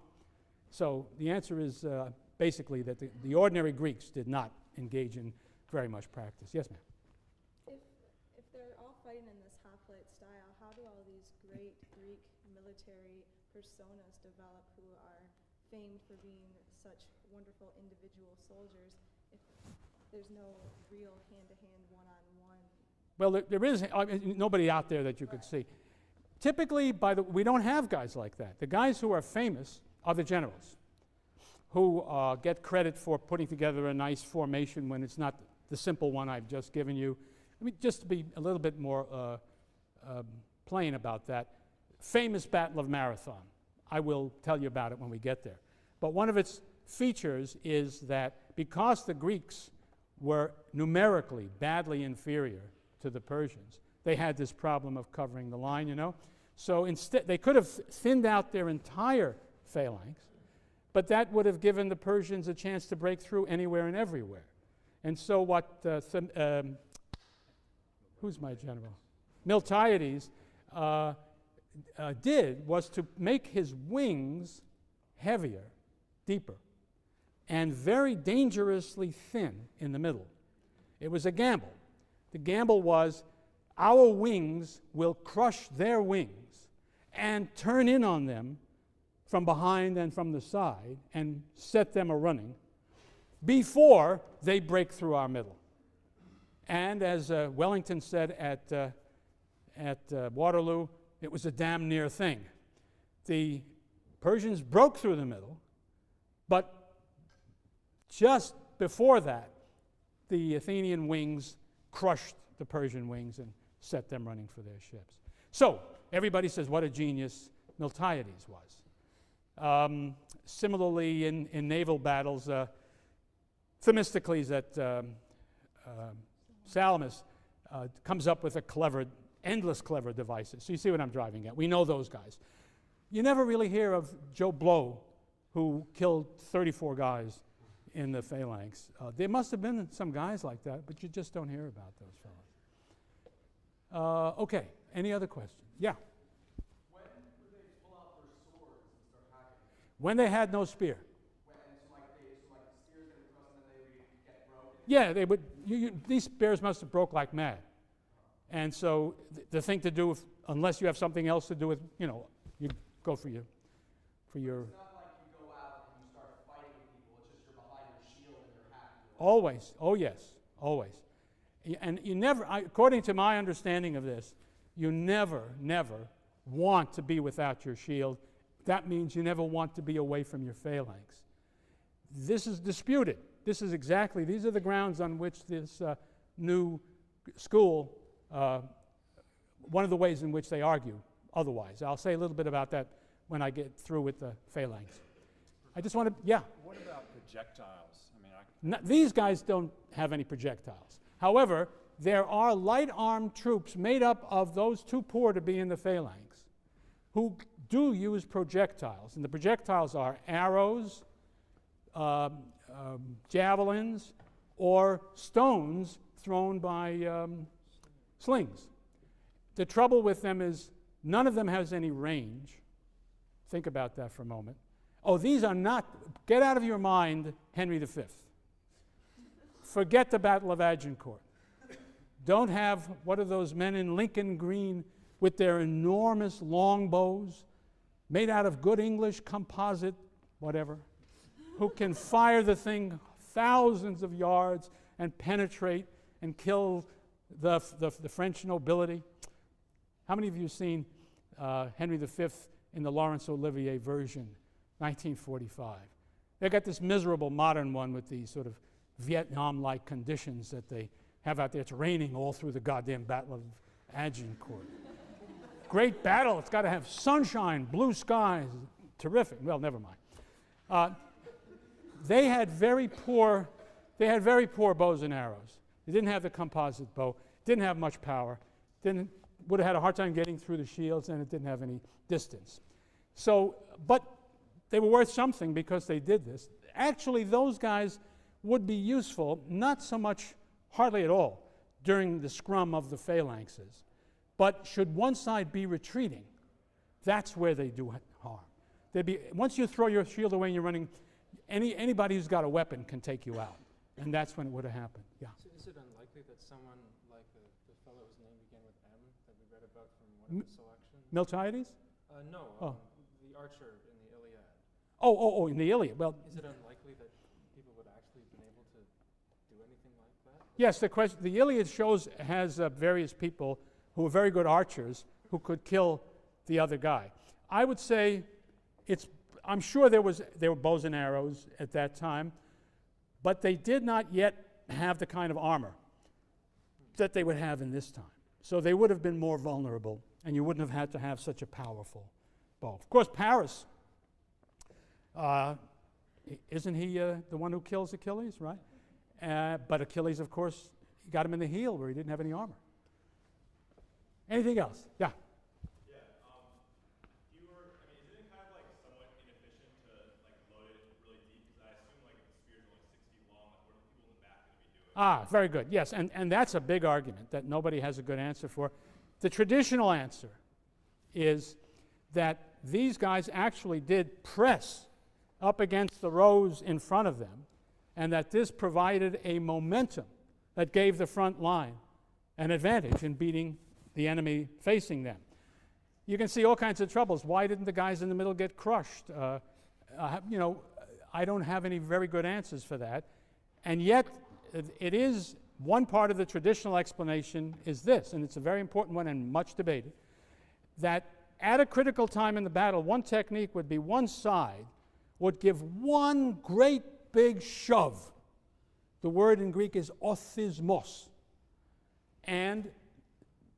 So the answer is basically that the ordinary Greeks did not engage in very much practice. Yes, ma'am? If they're all fighting in this hoplite style, how do all these great Greek military personas develop who are famed for being such wonderful individual soldiers if there's no real hand-to-hand, one-on-one? Well, there is nobody out there that you could see. Typically, we don't have guys like that. The guys who are famous are the generals, who get credit for putting together a nice formation when it's not the simple one I've just given you. I mean, just to be a little bit more plain about that, famous Battle of Marathon. I will tell you about it when we get there. But one of its features is that because the Greeks were numerically badly inferior to the Persians, they had this problem of covering the line, you know. So instead, they could have thinned out their entire phalanx, but that would have given the Persians a chance to break through anywhere and everywhere. And so what, who's my general? Miltiades did was to make his wings heavier, deeper, and very dangerously thin in the middle. It was a gamble. The gamble was, our wings will crush their wings and turn in on them from behind and from the side and set them a-running before they break through our middle. And as Wellington said at Waterloo, it was a damn near thing. The Persians broke through the middle, but just before that, the Athenian wings crushed the Persian wings and set them running for their ships. So everybody says what a genius Miltiades was. Similarly, in naval battles, Themistocles at Salamis comes up with endless clever devices. So you see what I'm driving at. We know those guys. You never really hear of Joe Blow, who killed 34 guys in the phalanx. There must have been some guys like that, but you just don't hear about those fellows. Okay, any other questions? Yeah? When would they pull out their swords and start hacking? When they had no spear. So the spear's going to cross and then they would get broken? Yeah, they would. These spears must have broke like mad. And so the thing to do, unless you have something else to do with, you go for your. It's not like you go out and you start fighting with people. It's just you're behind your shield and you're hacking. Always. Oh, yes. Always. And you never, according to my understanding of this, you never want to be without your shield. That means you never want to be away from your phalanx. This is disputed. These are the grounds on which this new school, one of the ways in which they argue otherwise. I'll say a little bit about that when I get through with the phalanx. I just want to, yeah. What about projectiles? I mean, these guys don't have any projectiles. However, there are light armed troops made up of those too poor to be in the phalanx who do use projectiles. And the projectiles are arrows, javelins, or stones thrown by slings. The trouble with them is none of them has any range. Think about that for a moment. Oh, these are not, get out of your mind Henry V. Forget the Battle of Agincourt. Don't have, what are those men in Lincoln Green with their enormous longbows made out of good English composite, whatever, who can fire the thing thousands of yards and penetrate and kill the French nobility. How many of you have seen Henry V in the Laurence Olivier version, 1945? They got this miserable modern one with these sort of Vietnam-like conditions that they have out there. It's raining all through the goddamn Battle of Agincourt. Great battle. It's got to have sunshine, blue skies, terrific. Well, never mind. They had very poor bows and arrows. They didn't have the composite bow. Didn't have much power. Would have had a hard time getting through the shields, and it didn't have any distance. So, but they were worth something because they did this. Actually, those guys would be useful, not so much, hardly at all, during the scrum of the phalanxes. But should one side be retreating, that's where they do harm. Once you throw your shield away and you're running, anybody who's got a weapon can take you out. And that's when it would have happened. Yeah. So is it unlikely that someone like the fellow whose name began with M that we read about from one of the selections? Miltiades? No, Oh. The archer in the Iliad. Oh, in the Iliad. Well, Is it unlikely that people would actually been able to do anything like that? yes, the Iliad has various people who were very good archers who could kill the other guy. I would say I'm sure there were bows and arrows at that time, but they did not yet have the kind of armor that they would have in this time. So they would have been more vulnerable, and you wouldn't have had to have such a powerful bow. Of course, Paris, isn't he the one who kills Achilles, right? But Achilles, of course, he got him in the heel where he didn't have any armor. Anything else? Yeah. Isn't it kind of like somewhat inefficient to like load it really deep? Because I assume like if the spear is only 6 feet long, like what are the people in the back going to be doing? Very good. Yes, and that's a big argument that nobody has a good answer for. The traditional answer is that these guys actually did press up against the rows in front of them, and that this provided a momentum that gave the front line an advantage in beating the enemy facing them. You can see all kinds of troubles. Why didn't the guys in the middle get crushed? I don't have any very good answers for that. And yet, it is one part of the traditional explanation is this, and it's a very important one and much debated, that at a critical time in the battle, one technique would be one side would give one great big shove. The word in Greek is orthismos. And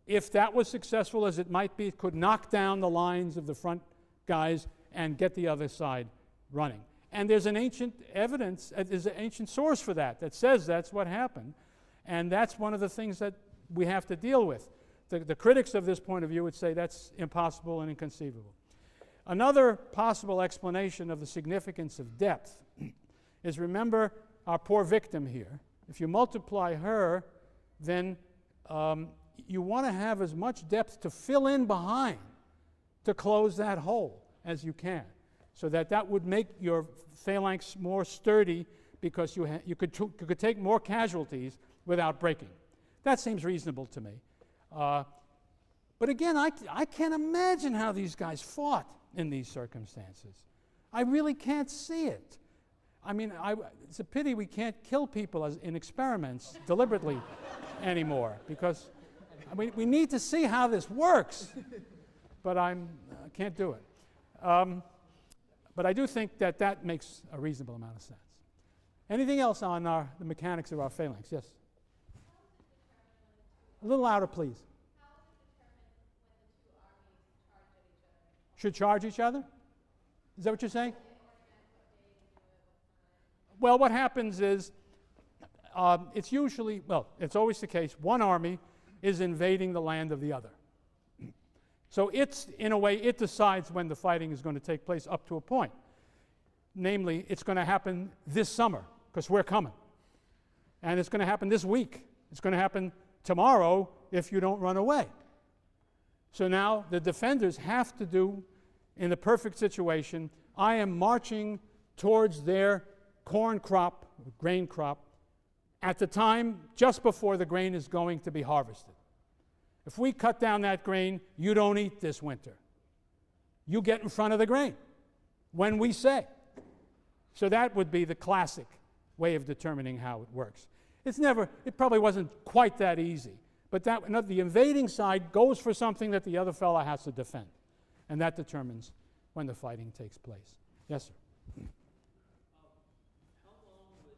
if that was successful, as it might be, it could knock down the lines of the front guys and get the other side running. And there's an ancient evidence, there's an ancient source for that says that's what happened. And that's one of the things that we have to deal with. The critics of this point of view would say that's impossible and inconceivable. Another possible explanation of the significance of depth is, remember our poor victim here. If you multiply her, then you want to have as much depth to fill in behind to close that hole as you can, so that would make your phalanx more sturdy because you could take more casualties without breaking. That seems reasonable to me. But again, I can't imagine how these guys fought in these circumstances. I really can't see it. I mean, it's a pity we can't kill people in experiments deliberately anymore, because we need to see how this works. But I can't do it. But I do think that makes a reasonable amount of sense. Anything else on the mechanics of our phalanx? Yes? A little louder, please. Should charge each other? Is that what you're saying? Well, what happens is, it's usually, it's always the case, one army is invading the land of the other. So in a way, it decides when the fighting is going to take place up to a point. Namely, it's going to happen this summer, because we're coming. And it's going to happen this week. It's going to happen tomorrow if you don't run away. So now the defenders have to do, in the perfect situation, I am marching towards their corn crop, grain crop, at the time just before the grain is going to be harvested. If we cut down that grain, you don't eat this winter. You get in front of the grain when we say. So that would be the classic way of determining how it works. It probably wasn't quite that easy, but the invading side goes for something that the other fellow has to defend, and that determines when the fighting takes place. Yes, sir? How long would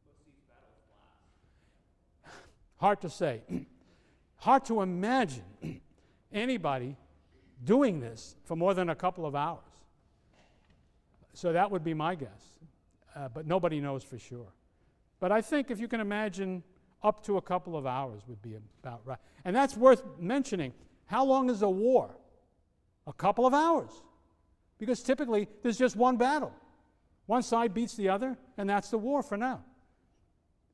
most of these battles last? Hard to say. Hard to imagine anybody doing this for more than a couple of hours. So that would be my guess, but nobody knows for sure. But I think if you can imagine, up to a couple of hours would be about right. And that's worth mentioning. How long is a war? A couple of hours. Because typically there's just one battle. One side beats the other, and that's the war for now.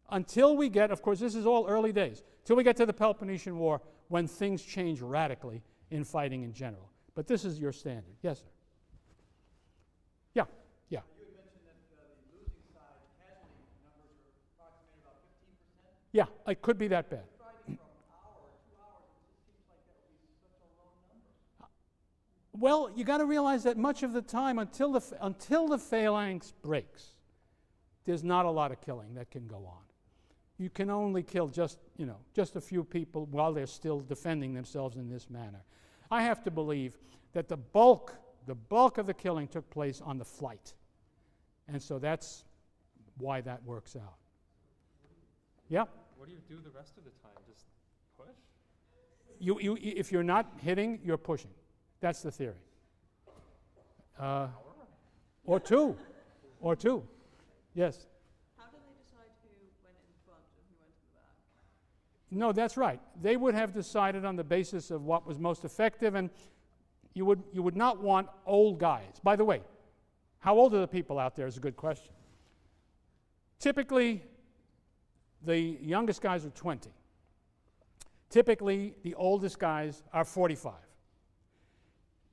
Until we get, of course, this is all early days, till we get to the Peloponnesian War, when things change radically in fighting in general. But this is your standard. Yes, sir? Yeah, it could be that bad. Well, you got to realize that much of the time, until the phalanx breaks, there's not a lot of killing that can go on. You can only kill just a few people while they're still defending themselves in this manner. I have to believe that the bulk of the killing took place on the flight, and so that's why that works out. Yeah. What do you do the rest of the time? Just push? If you're not hitting, you're pushing. That's the theory. Or two. Yes. How do they decide who went in front and who went to the back? No, that's right. They would have decided on the basis of what was most effective, and you would not want old guys. By the way, how old are the people out there is a good question. Typically, the youngest guys are 20. Typically, the oldest guys are 45.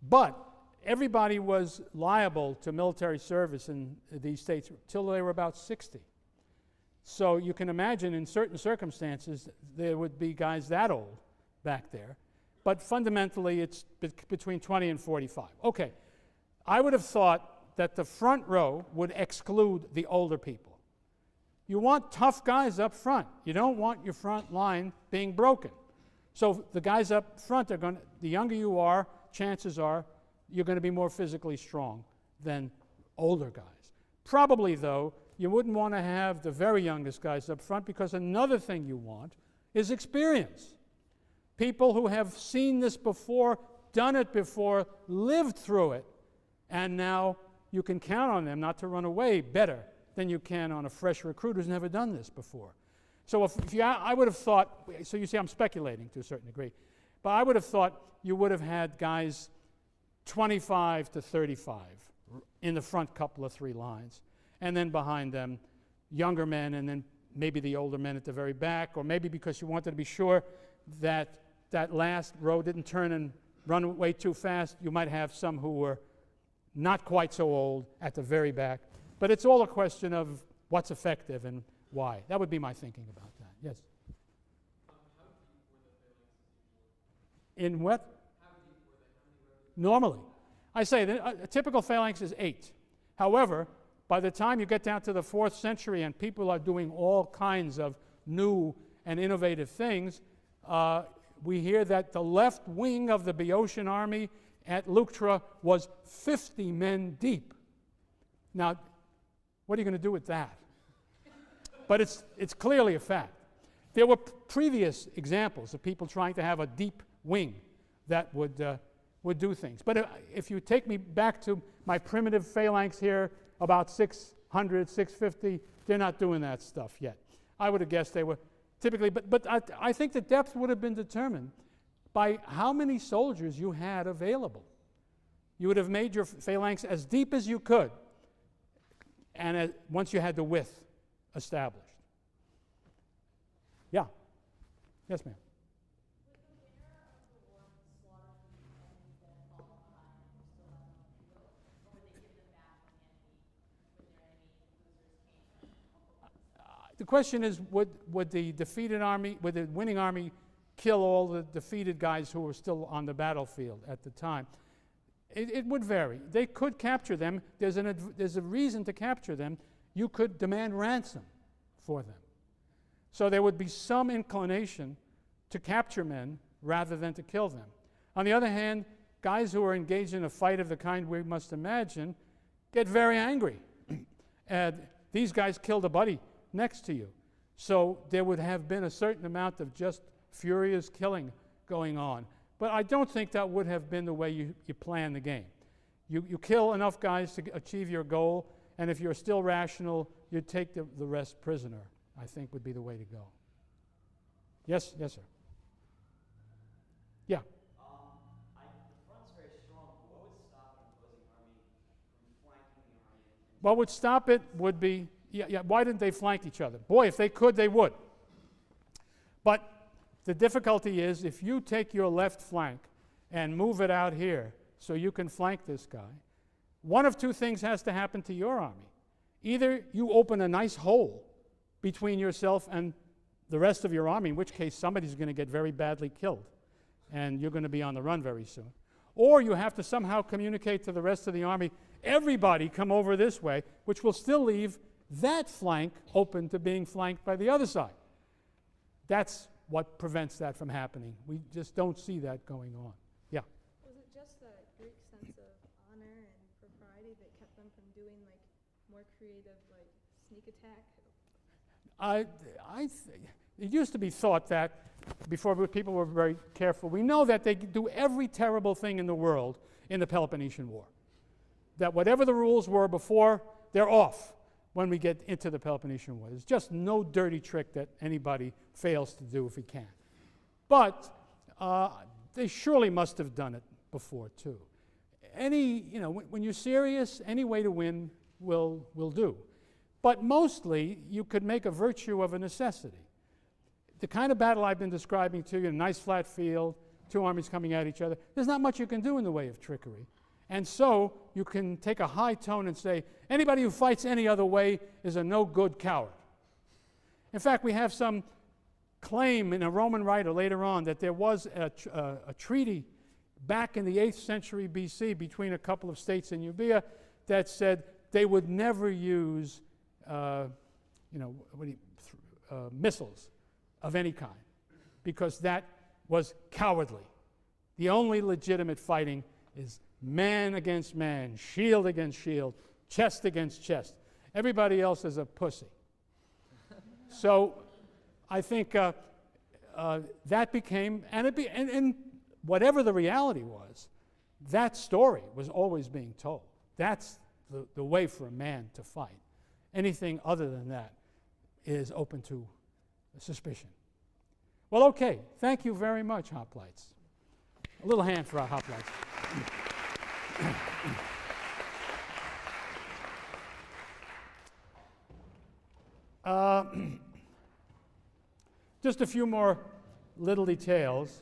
But everybody was liable to military service in these states till they were about 60. So you can imagine in certain circumstances there would be guys that old back there. But fundamentally it's between 20 and 45. Okay, I would have thought that the front row would exclude the older people. You want tough guys up front. You don't want your front line being broken. So the guys up front are going to, the younger you are, chances are you're going to be more physically strong than older guys. Probably, though, you wouldn't want to have the very youngest guys up front, because another thing you want is experience. People who have seen this before, done it before, lived through it, and now you can count on them not to run away better than you can on a fresh recruit who's never done this before. So I would have thought, so you see I'm speculating to a certain degree, but I would have thought you would have had guys 25 to 35 in the front couple of three lines, and then behind them younger men, and then maybe the older men at the very back, or maybe because you wanted to be sure that that last row didn't turn and run way too fast, you might have some who were not quite so old at the very back. But it's all a question of what's effective and why. That would be my thinking about that. Yes? How deep were the phalanxes usually? In what? How deep were they? Normally. I say that a typical phalanx is 8. However, by the time you get down to the 4th century and people are doing all kinds of new and innovative things, we hear that the left wing of the Boeotian army at Leuctra was 50 men deep. Now, what are you going to do with that? But it's clearly a fact. There were previous examples of people trying to have a deep wing that would do things. But if you take me back to my primitive phalanx here, about 600, 650, they're not doing that stuff yet. I would have guessed they were typically, but I think the depth would have been determined by how many soldiers you had available. You would have made your phalanx as deep as you could, and once you had the width established. Yeah. Yes, ma'am. The question is, would the defeated army, would the winning army kill all the defeated guys who were still on the battlefield at the time? It would vary. They could capture them. There's a reason to capture them. You could demand ransom for them. So there would be some inclination to capture men rather than to kill them. On the other hand, guys who are engaged in a fight of the kind we must imagine get very angry. And these guys killed a buddy next to you. So there would have been a certain amount of just furious killing going on. But I don't think that would have been the way you plan the game. You kill enough guys to achieve your goal, and if you're still rational, you take the rest prisoner, I think would be the way to go. Yes, sir. Yeah. The front's very strong. What would stop an opposing army from flanking the army? What would stop it would be, why didn't they flank each other? Boy, if they could, they would. But the difficulty is, if you take your left flank and move it out here so you can flank this guy, one of two things has to happen to your army. Either you open a nice hole between yourself and the rest of your army, in which case somebody's going to get very badly killed, and you're going to be on the run very soon. Or you have to somehow communicate to the rest of the army, everybody come over this way, which will still leave that flank open to being flanked by the other side. That's what prevents that from happening. We just don't see that going on. Yeah? Was it just the Greek sense of honor and propriety that kept them from doing like more creative like sneak attack? It used to be thought that, before people were very careful, we know that they do every terrible thing in the world in the Peloponnesian War. That whatever the rules were before, they're off when we get into the Peloponnesian War. There's just no dirty trick that anybody fails to do if he can. But they surely must have done it before too. When you're serious, any way to win will do. But mostly, you could make a virtue of a necessity. The kind of battle I've been describing to you, a nice flat field, two armies coming at each other, there's not much you can do in the way of trickery. And so you can take a high tone and say, anybody who fights any other way is a no-good coward. In fact, we have some claim in a Roman writer later on that there was a treaty back in the 8th century BC between a couple of states in Euboea that said they would never use missiles of any kind, because that was cowardly. The only legitimate fighting is man against man, shield against shield, chest against chest. Everybody else is a pussy. So I think that became, and whatever the reality was, that story was always being told. That's the way for a man to fight. Anything other than that is open to suspicion. Well, okay. Thank you very much, Hoplites. A little hand for our Hoplites. Just a few more little details.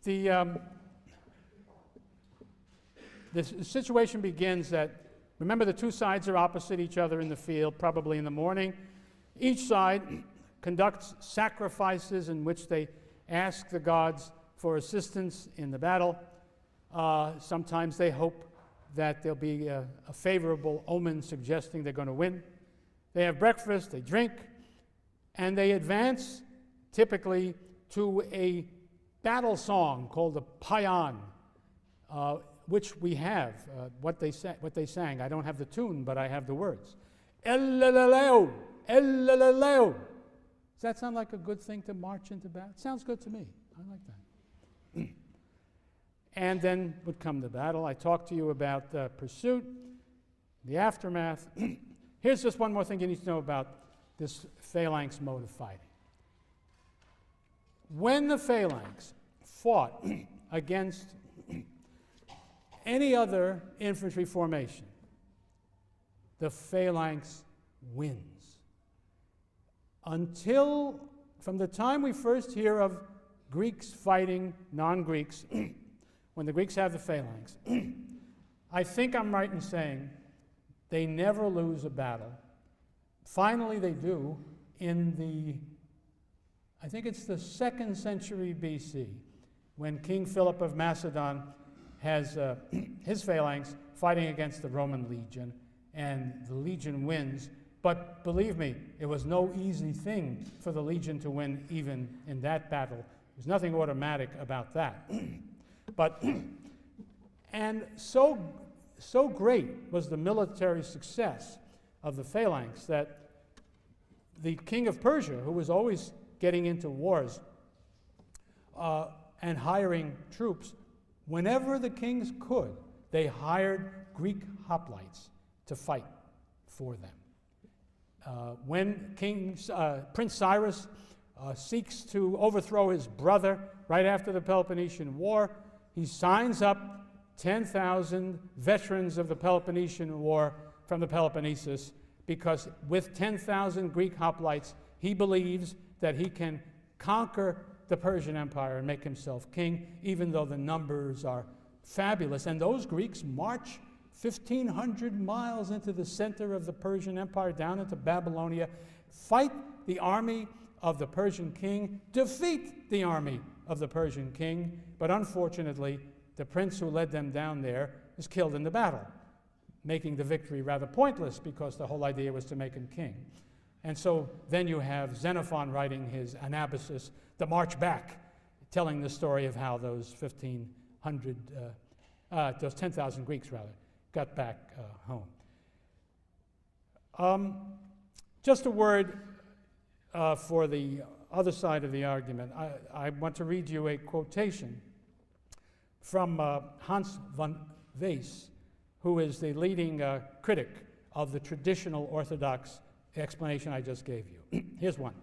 The situation begins that, remember, the two sides are opposite each other in the field, probably in the morning. Each side conducts sacrifices in which they ask the gods for assistance in the battle. Sometimes they hope that there'll be a favorable omen suggesting they're going to win. They have breakfast, they drink, and they advance typically to a battle song called the Paean, which we have, what they sang. I don't have the tune, but I have the words. Eleleleo, eleleleo. Does that sound like a good thing to march into battle? It sounds good to me. I like that. And then would come the battle. I talked to you about the pursuit, the aftermath. Here's just one more thing you need to know about this phalanx mode of fighting. When the phalanx fought against any other infantry formation, the phalanx wins. Until, from the time we first hear of Greeks fighting non-Greeks, when the Greeks have the phalanx, I think I'm right in saying they never lose a battle. Finally, they do in the, I think it's the 2nd century BC, when King Philip of Macedon has his phalanx fighting against the Roman legion, and the legion wins. But believe me, it was no easy thing for the legion to win even in that battle. There's nothing automatic about that. But, and so great was the military success of the phalanx that the king of Persia, who was always getting into wars and hiring troops, whenever the kings could, they hired Greek hoplites to fight for them. When Prince Cyrus seeks to overthrow his brother right after the Peloponnesian War, he signs up 10,000 veterans of the Peloponnesian War from the Peloponnesus, because with 10,000 Greek hoplites, he believes that he can conquer the Persian Empire and make himself king, even though the numbers are fabulous. And those Greeks march 1,500 miles into the center of the Persian Empire, down into Babylonia. fight the army of the Persian king, defeat the army of the Persian king, but unfortunately, the prince who led them down there is killed in the battle, making the victory rather pointless because the whole idea was to make him king. And so then you have Xenophon writing his Anabasis, The March Back, telling the story of how those 10,000 Greeks rather, got back home. Just a word for the other side of the argument. I want to read you a quotation from Hans von Wees, who is the leading critic of the traditional Orthodox explanation I just gave you. Here's one.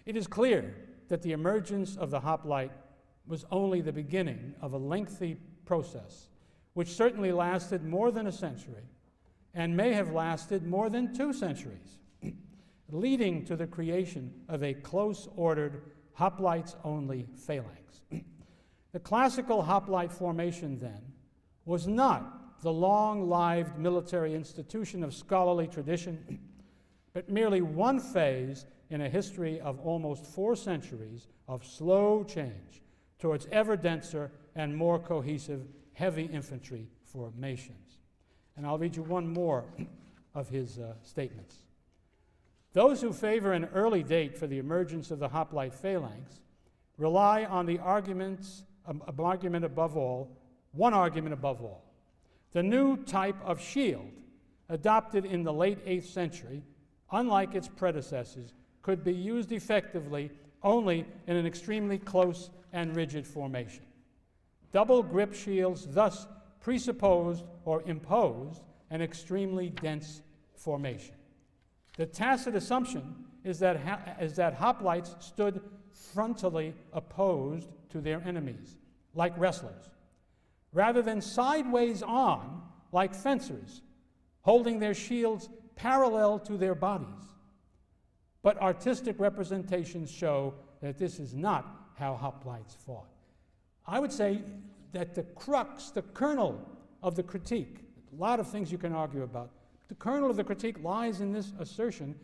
It is clear that the emergence of the hoplite was only the beginning of a lengthy process, which certainly lasted more than a century and may have lasted more than 2 centuries, leading to the creation of a close-ordered hoplites-only phalanx. The classical hoplite formation, then, was not the long-lived military institution of scholarly tradition, but merely one phase in a history of almost 4 centuries of slow change towards ever denser and more cohesive heavy infantry formations. And I'll read you one more of his statements. Those who favor an early date for the emergence of the hoplite phalanx rely on the one argument above all, the new type of shield adopted in the late 8th century, unlike its predecessors, could be used effectively only in an extremely close and rigid formation. Double grip shields thus presupposed or imposed an extremely dense formation. The tacit assumption is that hoplites stood frontally opposed to their enemies, like wrestlers, rather than sideways on, like fencers, holding their shields parallel to their bodies. But artistic representations show that this is not how hoplites fought. I would say that the crux, the kernel of the critique, a lot of things you can argue about, the kernel of the critique lies in this assertion,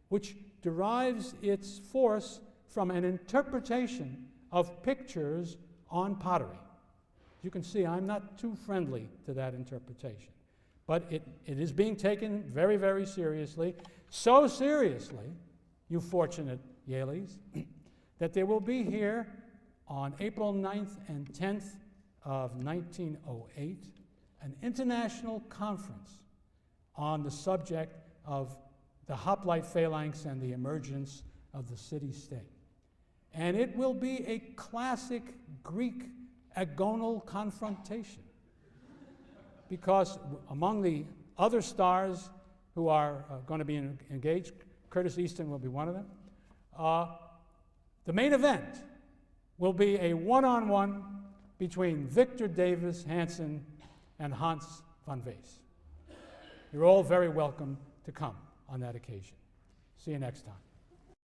which derives its force from an interpretation of pictures on pottery. You can see I'm not too friendly to that interpretation, but it is being taken very, very seriously, so seriously, you fortunate Yaleys, that there will be here on April 9th and 10th of 1908 an international conference on the subject of the hoplite phalanx and the emergence of the city-state. And it will be a classic Greek agonal confrontation, because among the other stars who are going to be engaged, Curtis Easton will be one of them, the main event will be a one-on-one between Victor Davis Hansen and Hans von Wees. You're all very welcome to come on that occasion. See you next time.